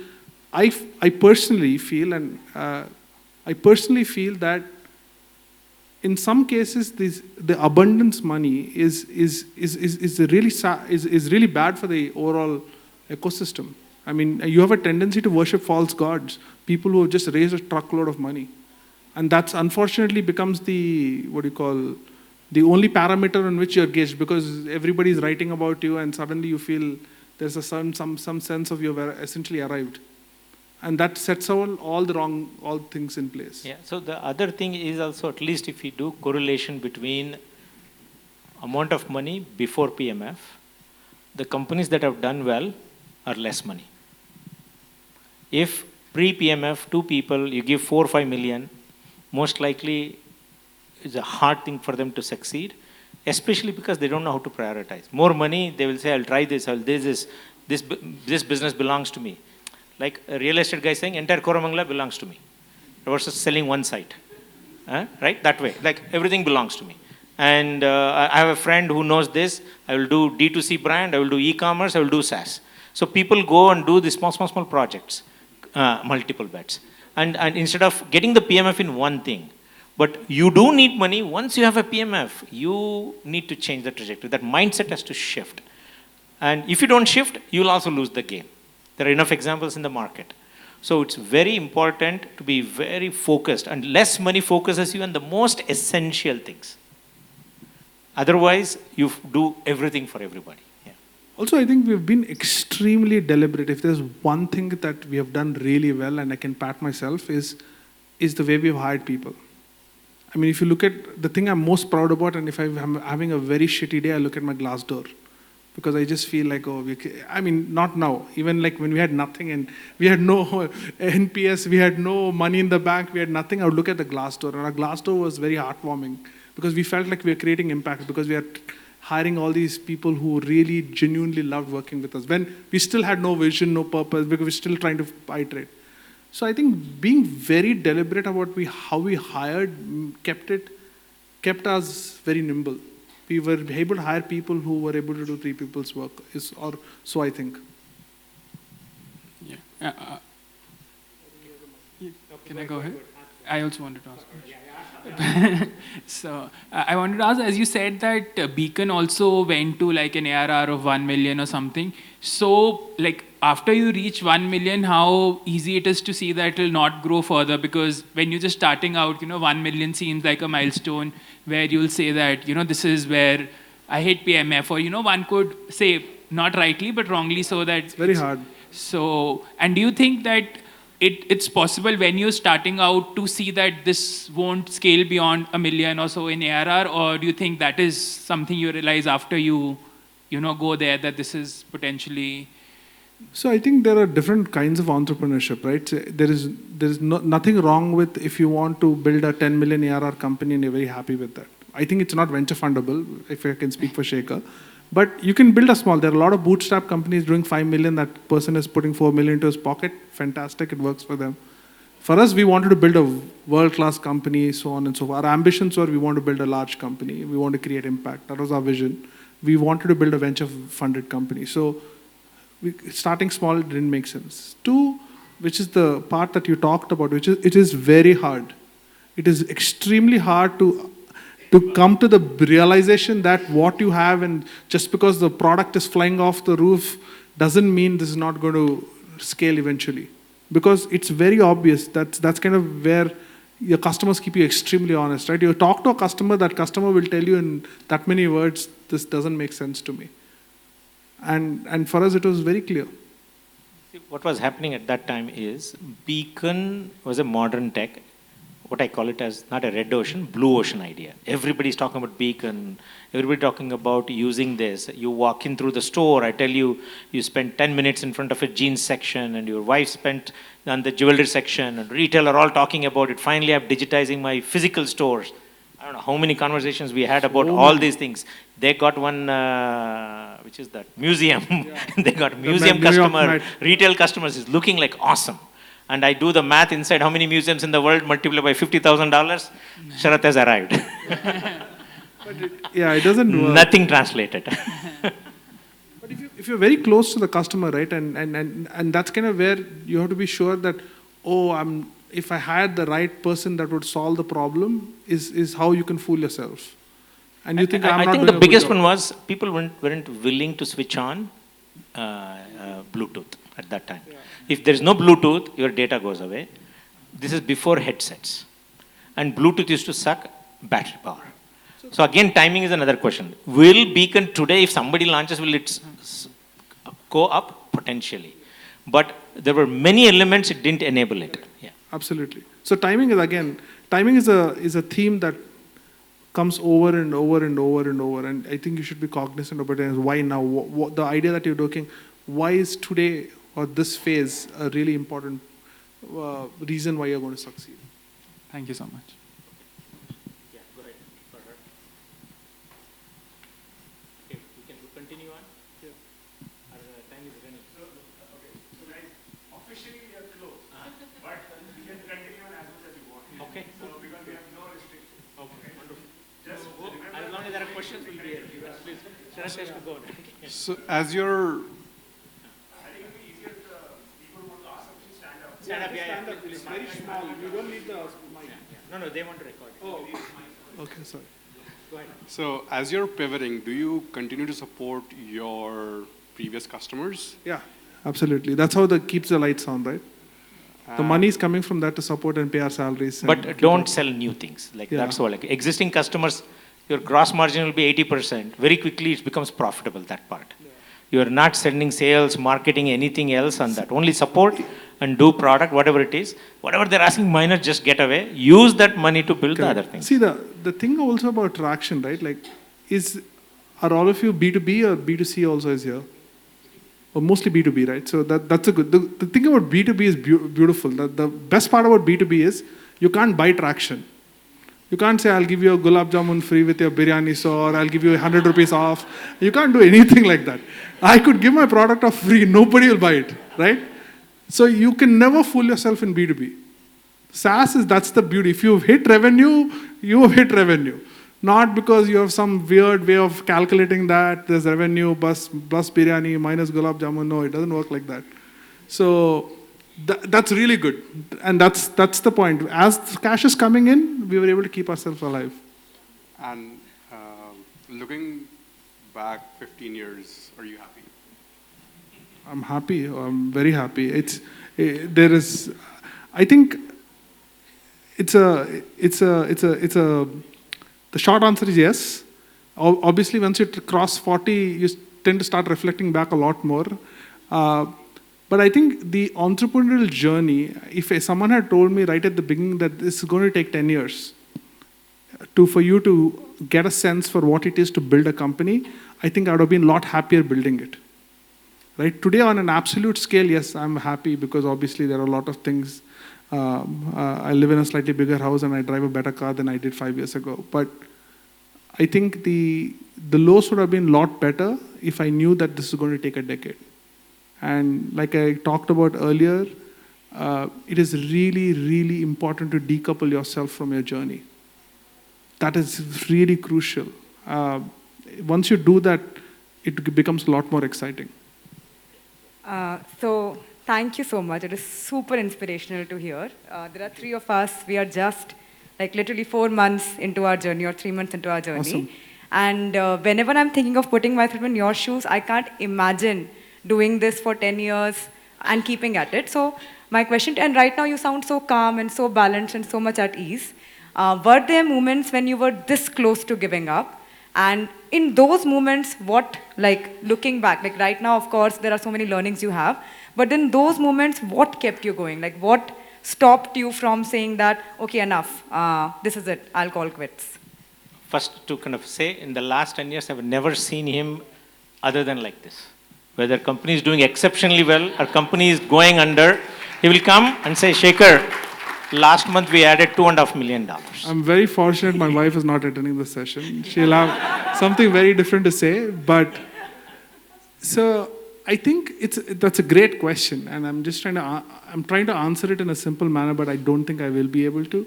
I personally feel, and I personally feel that in some cases the abundance money is really bad for the overall ecosystem. I mean, you have a tendency to worship false gods, people who have just raised a truckload of money. And that's unfortunately becomes the only parameter on which you're gauged, because everybody's writing about you and suddenly you feel there's a some sense of you've essentially arrived. And that sets all things in place. Yeah, so the other thing is also, at least if you do correlation between amount of money before PMF, the companies that have done well are less money. If pre-PMF, 2 people, you give 4 or 5 million, most likely it's a hard thing for them to succeed, especially because they don't know how to prioritize. More money, they will say, I'll try this, this business belongs to me. Like a real estate guy saying, entire Koramangala belongs to me, versus selling one site, right? That way, like everything belongs to me. And I have a friend who knows this, I will do D2C brand, I will do e-commerce, I will do SaaS. So people go and do these small projects, multiple bets. And instead of getting the PMF in one thing, but you do need money, once you have a PMF, you need to change the trajectory. That mindset has to shift. And if you don't shift, you'll also lose the game. There are enough examples in the market. So it's very important to be very focused, and less money focuses you on the most essential things. Otherwise, you do everything for everybody. Yeah. Also, I think we've been extremely deliberate. If there's one thing that we have done really well, and I can pat myself, is the way we've hired people. I mean, if you look at the thing I'm most proud about, and if I'm having a very shitty day, I look at my glass door. Because I just feel like, I mean, not now. Even like when we had nothing and we had no NPS, we had no money in the bank, we had nothing, I would look at the Glassdoor. And our Glassdoor was very heartwarming, because we felt like we were creating impact, because we are hiring all these people who really genuinely loved working with us. When we still had no vision, no purpose, because we're still trying to iterate. So I think being very deliberate about how we hired, kept it, kept us very nimble. We were able to hire people who were able to do 3 people's work, or so I think. Yeah. Can I go ahead? I also wanted to ask. So I wanted to ask, as you said that Beacon also went to like an ARR of 1 million or something. So like after you reach 1 million, how easy it is to see that it will not grow further? Because when you're just starting out, 1 million seems like a milestone where you'll say that, this is where I hit PMF, or, one could say not rightly, but wrongly so that It's very hard. So, and do you think that it's possible when you're starting out to see that this won't scale beyond 1 million or so in ARR, or do you think that is something you realize after you go there, that this is potentially? So I think there are different kinds of entrepreneurship, right? So there is nothing wrong with if you want to build a 10 million ARR company and you're very happy with that. I think it's not venture fundable, if I can speak for Shekhar. But you can build a small. There are a lot of bootstrap companies doing 5 million. That person is putting 4 million into his pocket. Fantastic, it works for them. For us, we wanted to build a world-class company, so on and so forth. Our ambitions were we want to build a large company. We want to create impact. That was our vision. We wanted to build a venture-funded company. So starting small didn't make sense. 2, which is the part that you talked about, which is it is very hard. It is extremely hard to come to the realization that what you have, and just because the product is flying off the roof doesn't mean this is not going to scale eventually. Because it's very obvious. That's kind of where your customers keep you extremely honest, right? You talk to a customer, that customer will tell you in that many words, this doesn't make sense to me. And for us, it was very clear. What was happening at that time is Beacon was a modern tech, what I call it as not a red ocean, blue ocean idea. Everybody's talking about Beacon, everybody talking about using this. You walk in through the store, I tell you, you spend 10 minutes in front of a jeans section, and your wife spent on the jewelry section, and retail are all talking about it. Finally, I'm digitizing my physical stores. I don't know how many conversations we had about all these things. They got one, which is that, museum. Yeah. They got museum customer, retail customers is looking like awesome. And I do the math inside how many museums in the world, multiply by $50,000, Sharat has arrived. It doesn't work. Nothing translated. But if you're very close to the customer, right, and that's kind of where you have to be sure that, if I had the right person that would solve the problem, is how you can fool yourself. And you think I think the biggest one was people weren't willing to switch on Bluetooth at that time. Yeah. If there is no Bluetooth, your data goes away. This is before headsets. And Bluetooth used to suck battery power. So again, timing is another question. Will Beacon today, if somebody launches, will it go up? Potentially. But there were many elements it didn't enable it. Yeah. Absolutely. So timing is a theme that comes over and over and over and over. And I think you should be cognizant of it. And why now? The idea that you're looking, why is today or this phase a really important reason why you're going to succeed? Thank you so much. Yeah, go ahead. Okay, we can continue on? Yeah. Our time is running. So guys, officially we are closed, but we can continue on as much as you want. Okay. So because we have no restrictions. Okay, wonderful. Just remember, as long as there are questions, we'll be here. Please, Sharat has to go. So as you're Stand up, Stand up, it's very small. You don't need the mic. No, they want to record. Oh, okay, sorry. Go ahead. So as you're pivoting, do you continue to support your previous customers? Yeah, absolutely. That's how that keeps the lights on, right? The money is coming from that to support and pay our salaries. But don't sell new things. That's all. Like existing customers, your gross margin will be 80%. Very quickly, it becomes profitable, that part. Yeah. You are not sending sales, marketing, anything else on that. Only support and do product, whatever it is. Whatever they're asking minor, just get away. Use that money to build the other things. See, the thing also about traction, right? Are all of you B2B or B2C also is here? Or mostly B2B, right? So that's a good, the thing about B2B is beautiful. The best part about B2B is you can't buy traction. You can't say, I'll give you a gulab jamun free with your biryani, or I'll give you 100 rupees off. You can't do anything like that. I could give my product off free, nobody will buy it, right? So you can never fool yourself in B2B. SaaS that's the beauty. If you've hit revenue, you have hit revenue. Not because you have some weird way of calculating that there's revenue plus biryani minus gulab jamun. No, it doesn't work like that. So that's really good. And that's the point. As cash is coming in, we were able to keep ourselves alive. And looking back 15 years, are you happy? I'm happy. I'm very happy. There is, I think the short answer is yes. Obviously, once you cross 40, you tend to start reflecting back a lot more. But I think the entrepreneurial journey, if someone had told me right at the beginning that this is going to take 10 years for you to get a sense for what it is to build a company, I think I would have been a lot happier building it. Right? Today, on an absolute scale, yes, I'm happy because obviously there are a lot of things. I live in a slightly bigger house and I drive a better car than I did 5 years ago. But I think the lows would have been a lot better if I knew that this is going to take a decade. And like I talked about earlier, it is really, really important to decouple yourself from your journey. That is really crucial. Once you do that, it becomes a lot more exciting. So thank you so much. It is super inspirational to hear. There are 3 of us. We are just like literally 4 months into our journey or 3 months into our journey. Awesome. And whenever I'm thinking of putting myself in your shoes, I can't imagine doing this for 10 years and keeping at it. So my question, and right now you sound so calm and so balanced and so much at ease. Were there moments when you were this close to giving up? And in those moments, what, like looking back, like right now, of course, there are so many learnings you have, but in those moments, what kept you going? Like what stopped you from saying that, okay, enough, this is it, I'll call quits? First, to kind of say, in the last 10 years, I've never seen him other than like this. Whether company is doing exceptionally well or company is going under, he will come and say, Shekhar, last month we added $2.5 million. I'm very fortunate my wife is not attending the session. She'll have something very different to say. But so I think that's a great question, and I'm trying to answer it in a simple manner, but I don't think I will be able to.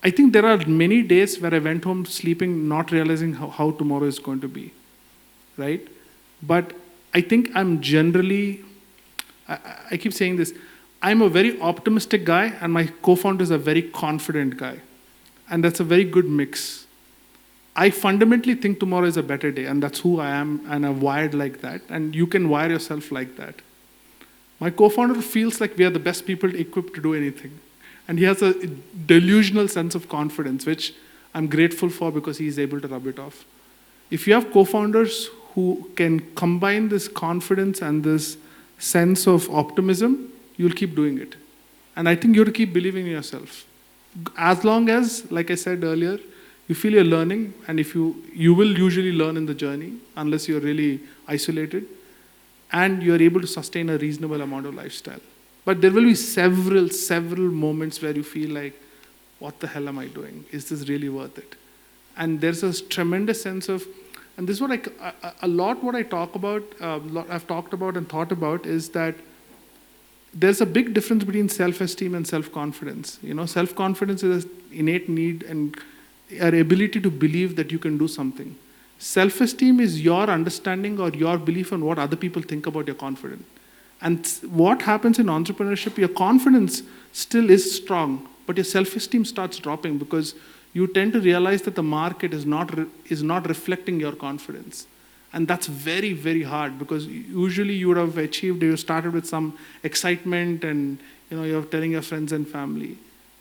I think there are many days where I went home sleeping, not realizing how tomorrow is going to be, right? But I think I'm generally, I keep saying this, I'm a very optimistic guy and my co-founder is a very confident guy. And that's a very good mix. I fundamentally think tomorrow is a better day and that's who I am and I'm wired like that. And you can wire yourself like that. My co-founder feels like we are the best people equipped to do anything. And he has a delusional sense of confidence, which I'm grateful for because he is able to rub it off. If you have co-founders who can combine this confidence and this sense of optimism, you'll keep doing it. And I think you have to keep believing in yourself. As long as, like I said earlier, you feel you're learning, and if you will usually learn in the journey, unless you're really isolated, and you're able to sustain a reasonable amount of lifestyle. But there will be several moments where you feel like, what the hell am I doing? Is this really worth it? And there's a tremendous sense of, and this is what what I talk about, I've talked about and thought about is that there's a big difference between self-esteem and self-confidence. You know, self-confidence is an innate need and our ability to believe that you can do something. Self-esteem is your understanding or your belief on what other people think about your confidence. And what happens in entrepreneurship, your confidence still is strong, but your self-esteem starts dropping because you tend to realize that the market is not reflecting your confidence. And that's very, very hard because usually you would have achieved, you started with some excitement and you're telling your friends and family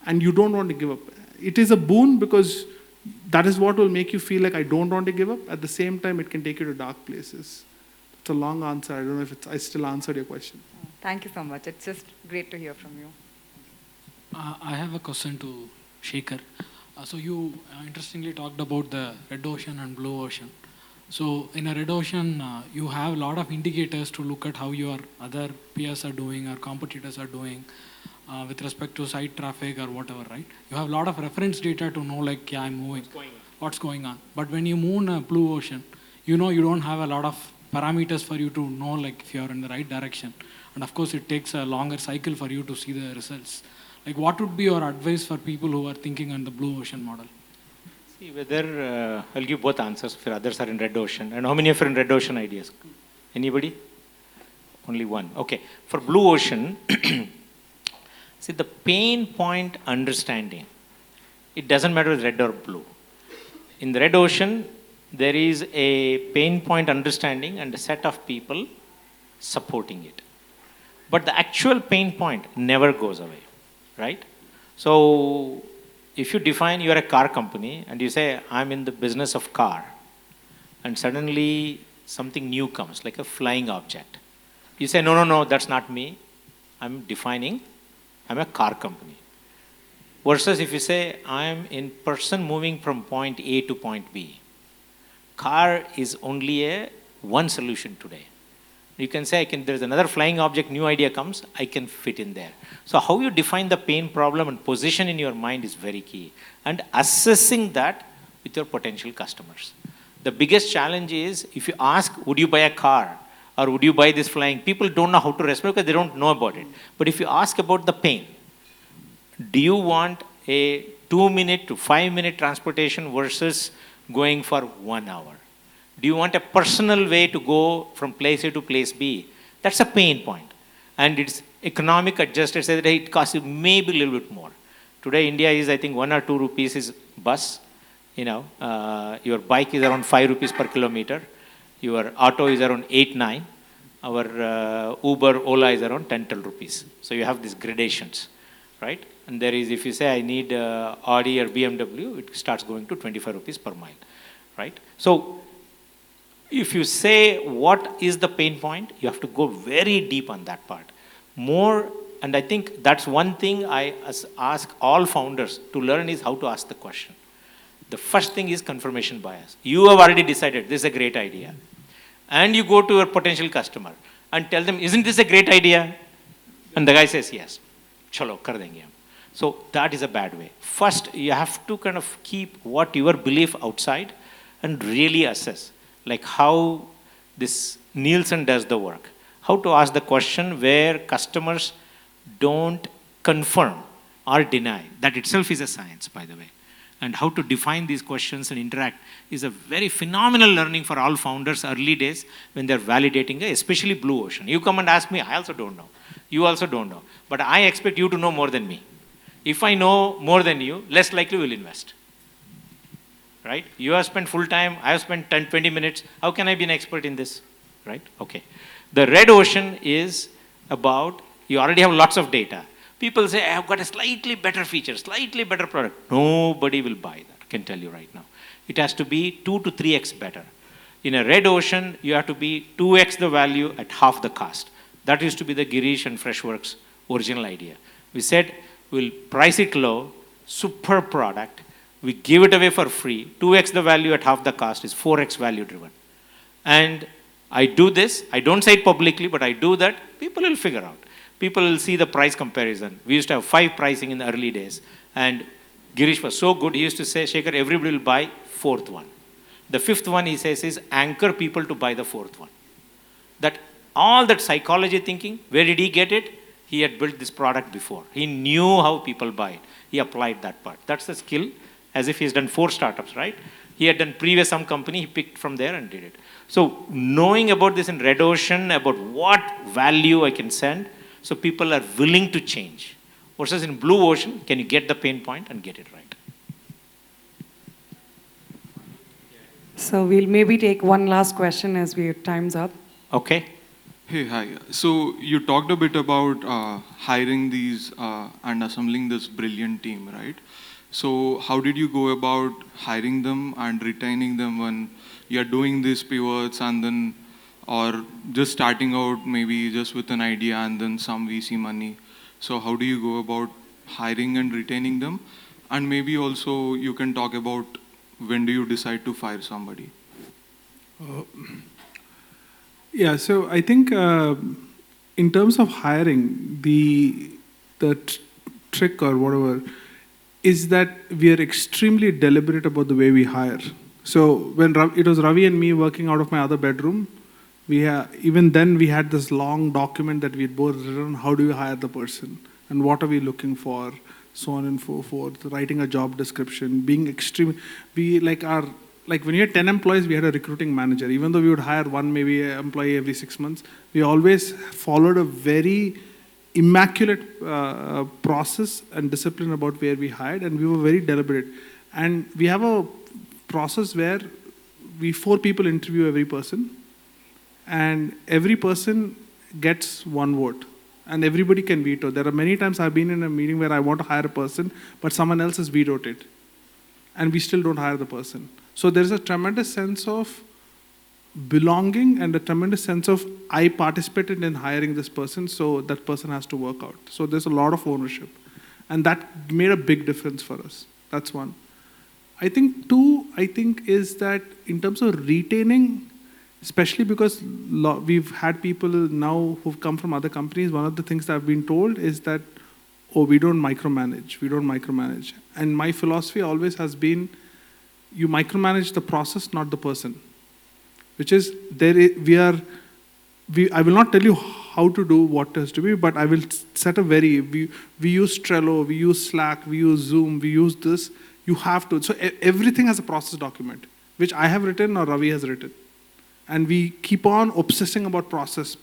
and you don't want to give up. It is a boon because that is what will make you feel like I don't want to give up. At the same time, it can take you to dark places. It's a long answer. I don't know if I still answered your question. Thank you so much. It's just great to hear from you. I have a question to Shekhar. So you interestingly talked about the red ocean and blue ocean. So in a red ocean, you have a lot of indicators to look at how your other peers are doing or competitors are doing with respect to site traffic or whatever, right? You have a lot of reference data to know like, yeah, I'm moving, what's going on. But when you move in a blue ocean, you don't have a lot of parameters for you to know like if you're in the right direction. And of course, it takes a longer cycle for you to see the results. Like what would be your advice for people who are thinking on the blue ocean model? See whether I'll give both answers if others are in red ocean. And how many of you are in red ocean ideas? Anybody? Only one. Okay. For blue ocean, see the pain point understanding. It doesn't matter if it's red or blue. In the red ocean, there is a pain point understanding and a set of people supporting it. But the actual pain point never goes away, right? So if you define you're a car company and you say, I'm in the business of car, and suddenly something new comes, like a flying object. You say, no, that's not me. I'm defining, I'm a car company. Versus if you say, I'm in person moving from point A to point B. Car is only one solution today. You can say, there's another flying object, new idea comes, I can fit in there. So how you define the pain problem and position in your mind is very key. And assessing that with your potential customers. The biggest challenge is, if you ask, would you buy a car? Or would you buy this flying? People don't know how to respond because they don't know about it. But if you ask about the pain, do you want a 2-minute to 5-minute transportation versus going for 1 hour? Do you want a personal way to go from place A to place B? That's a pain point. And it's economic adjusted, say that it costs you maybe a little bit more. Today, India is, I think, 1 or 2 rupees is bus. Your bike is around 5 rupees per kilometer. Your auto is around 8, 9. Our Uber, Ola is around 10, 12 rupees. So you have these gradations, right? And there is, if you say I need Audi or BMW, it starts going to 25 rupees per mile, right? So if you say what is the pain point, you have to go very deep on that part. More, and I think that's one thing I ask all founders to learn is how to ask the question. The first thing is confirmation bias. You have already decided this is a great idea. And you go to your potential customer and tell them, isn't this a great idea? And the guy says, yes. Chalo, kar denge hum. So that is a bad way. First, you have to kind of keep what your belief outside and really assess. Like how this Nielsen does the work. How to ask the question where customers don't confirm or deny. That itself is a science, by the way. And how to define these questions and interact is a very phenomenal learning for all founders early days when they're validating, especially blue ocean. You come and ask me, I also don't know. You also don't know. But I expect you to know more than me. If I know more than you, less likely we'll invest. Right? You have spent full time, I have spent 10, 20 minutes. How can I be an expert in this? Right? Okay. The red ocean is about, you already have lots of data. People say, I have got a slightly better feature, slightly better product. Nobody will buy that, I can tell you right now. It has to be 2 to 3x better. In a red ocean, you have to be 2x the value at half the cost. That used to be the Girish and Freshworks original idea. We said, we'll price it low, super product, we give it away for free, 2x the value at half the cost is 4x value driven. And I do this, I don't say it publicly, but I do that, people will figure out. People will see the price comparison. We used to have 5 pricing in the early days. And Girish was so good, he used to say, Shekhar, everybody will buy 4th one. The 5th one, he says, is anchor people to buy the 4th one. That all that psychology thinking, where did he get it? He had built this product before. He knew how people buy it. He applied that part. That's the skill, as if he's done 4 startups, right? He had done previous some company, he picked from there and did it. So knowing about this in red ocean, about what value I can send, so people are willing to change. Versus in blue ocean, can you get the pain point and get it right? So we'll maybe take one last question as time's up. Okay. Hey, hi. So you talked a bit about hiring these and assembling this brilliant team, right? So how did you go about hiring them and retaining them when you're doing these pivots and then, or just starting out maybe just with an idea and then some VC money? So how do you go about hiring and retaining them? And maybe also you can talk about when do you decide to fire somebody? Yeah, so I think in terms of hiring, the trick or whatever is that we are extremely deliberate about the way we hire. So when it was Ravi and me working out of my other bedroom, even then we had this long document that we had both written, how do you hire the person and what are we looking for? so on and so forth, writing a job description, being extreme. We like when we had 10 employees, we had a recruiting manager. Even though we would hire one maybe employee every 6 months, we always followed a very immaculate process and discipline about where we hired, and we were very deliberate. And we have a process where 4 people interview every person, and every person gets 1 vote, and everybody can veto. There are many times I've been in a meeting where I want to hire a person, but someone else has vetoed it, and we still don't hire the person. So there's a tremendous sense of belonging and a tremendous sense of I participated in hiring this person, so that person has to work out. So there's a lot of ownership, and that made a big difference for us. That's one. I think 2, is that in terms of retaining, especially because we've had people now who've come from other companies, one of the things that I've been told is that, oh, we don't micromanage. And my philosophy always has been, you micromanage the process, not the person. Which is, I will not tell you how to do what has to be, but I will set we use Trello, we use Slack, we use Zoom, we use this. You have to. So everything has a process document, which I have written or Ravi has written. And we keep on obsessing about process.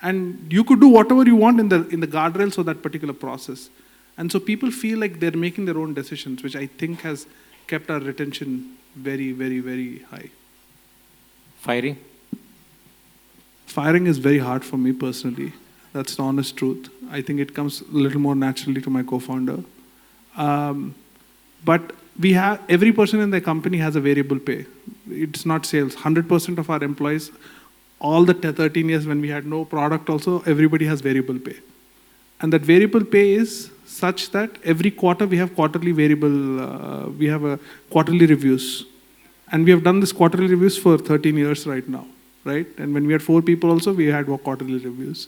And you could do whatever you want in the guardrails of that particular process. And so people feel like they're making their own decisions, which I think has kept our retention very, very, very high. Firing? Firing is very hard for me personally. That's the honest truth. I think it comes a little more naturally to my co-founder. But every person in the company has a variable pay. It's not sales. 100% of our employees, all the 13 years when we had no product also, everybody has variable pay. And that variable pay is such that every quarter we have quarterly reviews. And we have done this quarterly reviews for 13 years right now, right? And when we had 4 people also, we had quarterly reviews.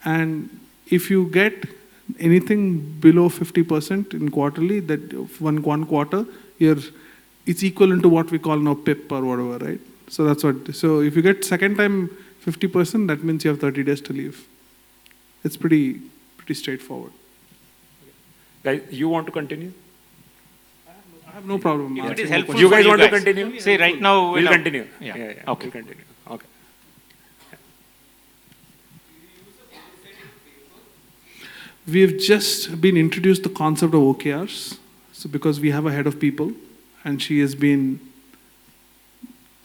And if you get anything below 50% in quarterly, that one quarter, it's equivalent to what we call now PIP or whatever, right? So that's what. So if you get second time 50%, that means you have 30 days to leave. It's pretty straightforward. Guys, you want to continue? I have no problem. If it is helpful, you guys want to continue? See, right now we'll continue. Yeah. Okay. We'll continue. Okay. We've just been introduced the concept of OKRs. So because we have a head of people, and she has been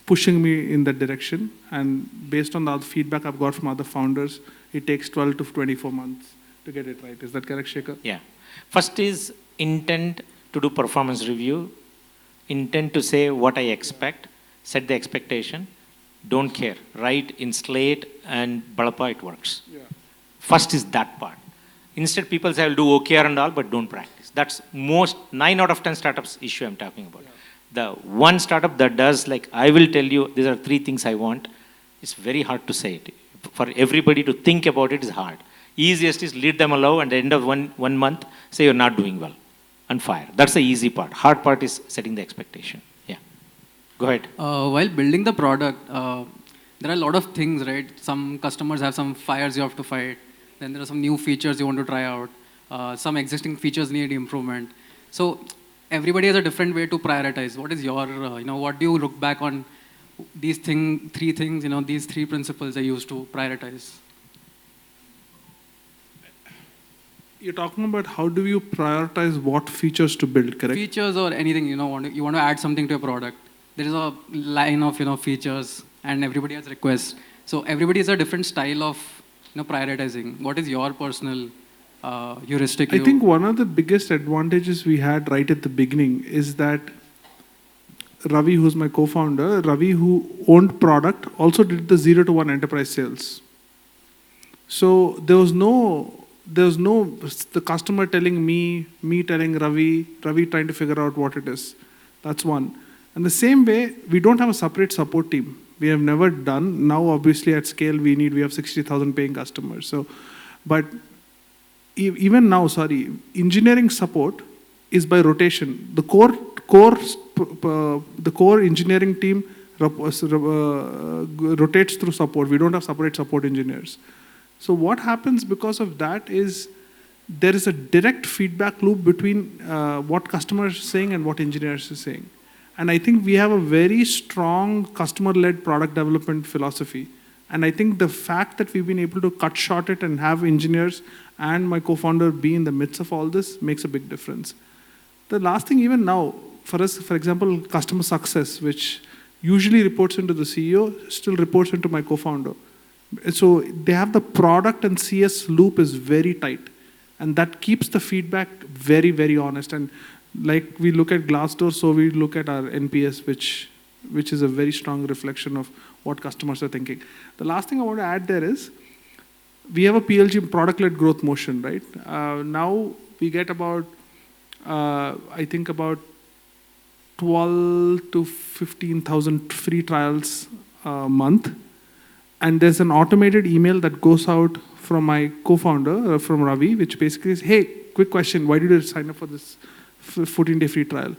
pushing me in that direction. And based on the other feedback I've got from other founders, it takes 12 to 24 months to get it right. Is that correct, Shekhar? Yeah. First is intent to do performance review, intent to say what I expect, set the expectation, don't care, write in Slate and Balapa, it works. Yeah. First is that part. Instead, people say, I'll do OKR and all, but don't practice. That's 9 out of 10 startups issue I'm talking about. Yeah. The one startup that does, like, I will tell you, these are 3 things I want, it's very hard to say it. For everybody to think about it is hard. Easiest is lead them alone, and at the end of one month, say you're not doing well, and fire. That's the easy part. Hard part is setting the expectation. Yeah. Go ahead. While building the product, there are a lot of things, right? Some customers have some fires you have to fight. Then there are some new features you want to try out. Some existing features need improvement. So everybody has a different way to prioritize. What is your, what do you look back on these 3 things, these 3 principles I use to prioritize? You're talking about how do you prioritize what features to build, correct? Features or anything, you want to add something to a product. There is a line of, features, and everybody has requests. So everybody has a different style of, prioritizing. What is your personal heuristic? I think one of the biggest advantages we had right at the beginning is that Ravi, who's my co-founder, Ravi, who owned product, also did the 0 to 1 enterprise sales. So there was no the customer telling me telling Ravi trying to figure out what it is. That's one. And the same way, we don't have a separate support team. We have never done. Now, obviously, at scale, we have 60,000 paying customers. So, but even now, engineering support is by rotation. The core engineering team rotates through support. We don't have separate support engineers. So what happens because of that is there is a direct feedback loop between what customers are saying and what engineers are saying. And I think we have a very strong customer-led product development philosophy. And I think the fact that we've been able to cut short it and have engineers and my co-founder be in the midst of all this makes a big difference. The last thing, even now, for us, for example, customer success, which usually reports into the CEO, still reports into my co-founder. So they have the product and CS loop is very tight. And that keeps the feedback very, very honest. And like we look at Glassdoor, so we look at our NPS, which is a very strong reflection of what customers are thinking. The last thing I want to add there is, we have a PLG, product-led growth motion, right? Now we get about, I think about 12 to 15,000 free trials a month. And there's an automated email that goes out from my co-founder, from Ravi, which basically is, hey, quick question, why did you sign up for this 14-day free trial?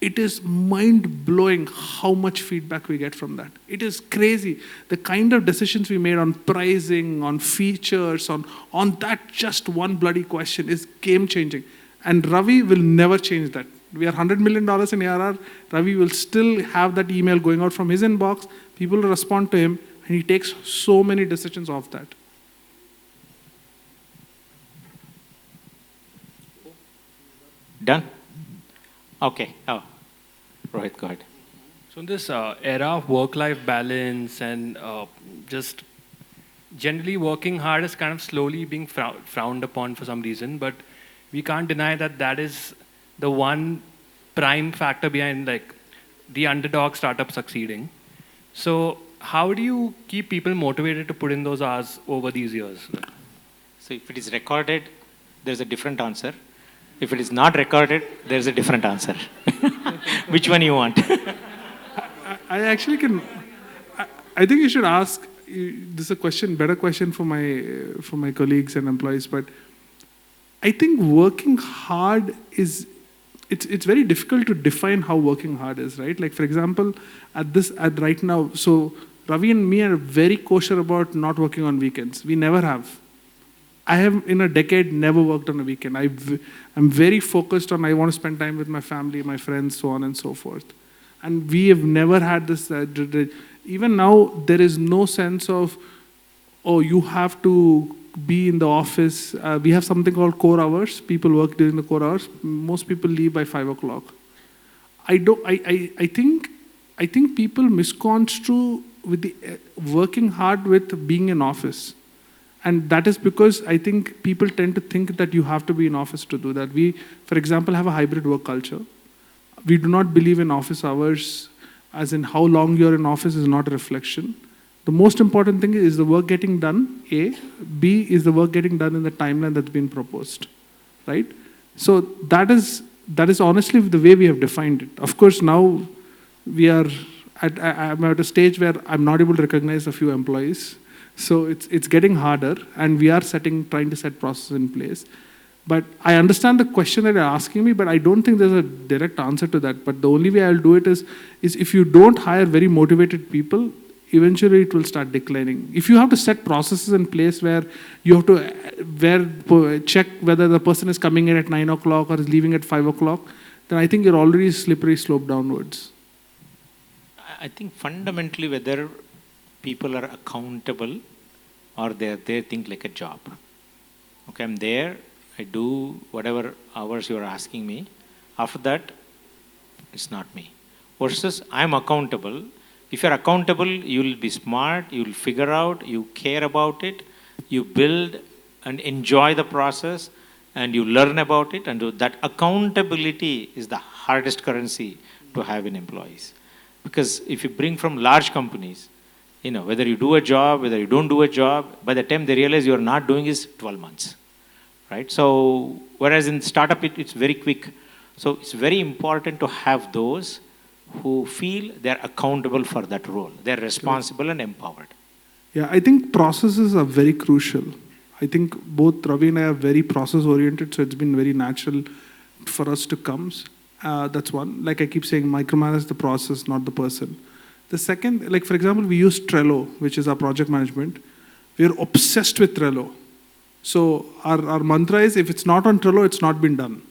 It is mind-blowing how much feedback we get from that. It is crazy. The kind of decisions we made on pricing, on features, on that just one bloody question is game-changing. And Ravi will never change that. We are $100 million in ARR. Ravi will still have that email going out from his inbox. People will respond to him, and he takes so many decisions off that. Done? Okay. Oh, Rohit, go ahead. So in this era of work-life balance and just generally working hard is kind of slowly being frowned upon for some reason, but we can't deny that that is the one prime factor behind like the underdog startup succeeding. So how do you keep people motivated to put in those hours over these years? So if it is recorded, there's a different answer. If it is not recorded, there's a different answer. Which one you want? I actually can, I think you should ask, this is a question, better question for my colleagues and employees, but I think working hard is, it's very difficult to define how working hard is, right? Like for example, at right now, so Ravi and me are very kosher about not working on weekends. We never have. I have in a decade never worked on a weekend. I'm very focused on I want to spend time with my family, my friends, so on and so forth. And we have never had this, even now there is no sense of, oh, you have to be in the office. We have something called core hours. People work during the core hours. Most people leave by 5 o'clock. I think people misconstrue with the working hard with being in office. And that is because I think people tend to think that you have to be in office to do that. We, for example, have a hybrid work culture. We do not believe in office hours, as in how long you're in office is not a reflection. The most important thing is the work getting done, A. B is the work getting done in the timeline that's been proposed, right? So that is honestly the way we have defined it. Of course, now I'm at a stage where I'm not able to recognize a few employees. So it's getting harder, and we are trying to set processes in place. But I understand the question that you're asking me, but I don't think there's a direct answer to that. But the only way I'll do it is if you don't hire very motivated people, eventually it will start declining. If you have to set processes in place where you have to check whether the person is coming in at 9 o'clock or is leaving at 5 o'clock, then I think you're already slippery slope downwards. I think fundamentally whether people are accountable or they think like a job. Okay, I'm there, I do whatever hours you're asking me. After that, it's not me. Versus I'm accountable. If you're accountable, you'll be smart, you'll figure out, you care about it, you build and enjoy the process, and you learn about it, and that accountability is the hardest currency to have in employees. Because if you bring from large companies, you know, whether you do a job, whether you don't do a job, by the time they realize you're not doing is 12 months, right? So, whereas in startup, it's very quick. So, it's very important to have those who feel they're accountable for that role. They're responsible and empowered. Yeah, I think processes are very crucial. I think both Ravi and I are very process-oriented, so it's been very natural for us to come. That's one. Like I keep saying, micromanage the process, not the person. The second, like for example, we use Trello, which is our project management. We are obsessed with Trello. So our mantra is, if it's not on Trello, it's not been done.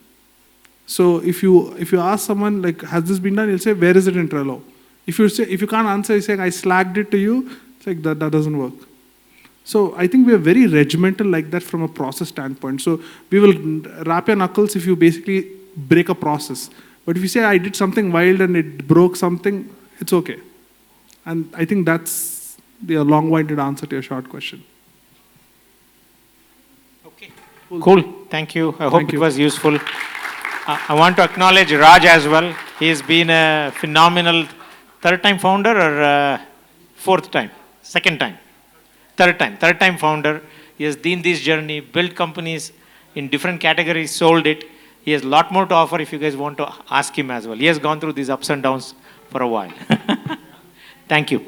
So if you ask someone like, has this been done? He'll say, where is it in Trello? If you can't answer, you're saying, I slacked it to you. It's like that doesn't work. So I think we are very regimental like that from a process standpoint. So we will wrap your knuckles if you basically break a process. But if you say, I did something wild and it broke something, it's okay. And I think that's the long-winded answer to your short question. Okay. Cool. Thank you. I hope it was useful. I want to acknowledge Raj as well. He's been a phenomenal third-time founder or fourth time? Second time? Third-time founder. He has been this journey, built companies in different categories, sold it. He has a lot more to offer if you guys want to ask him as well. He has gone through these ups and downs for a while. Thank you.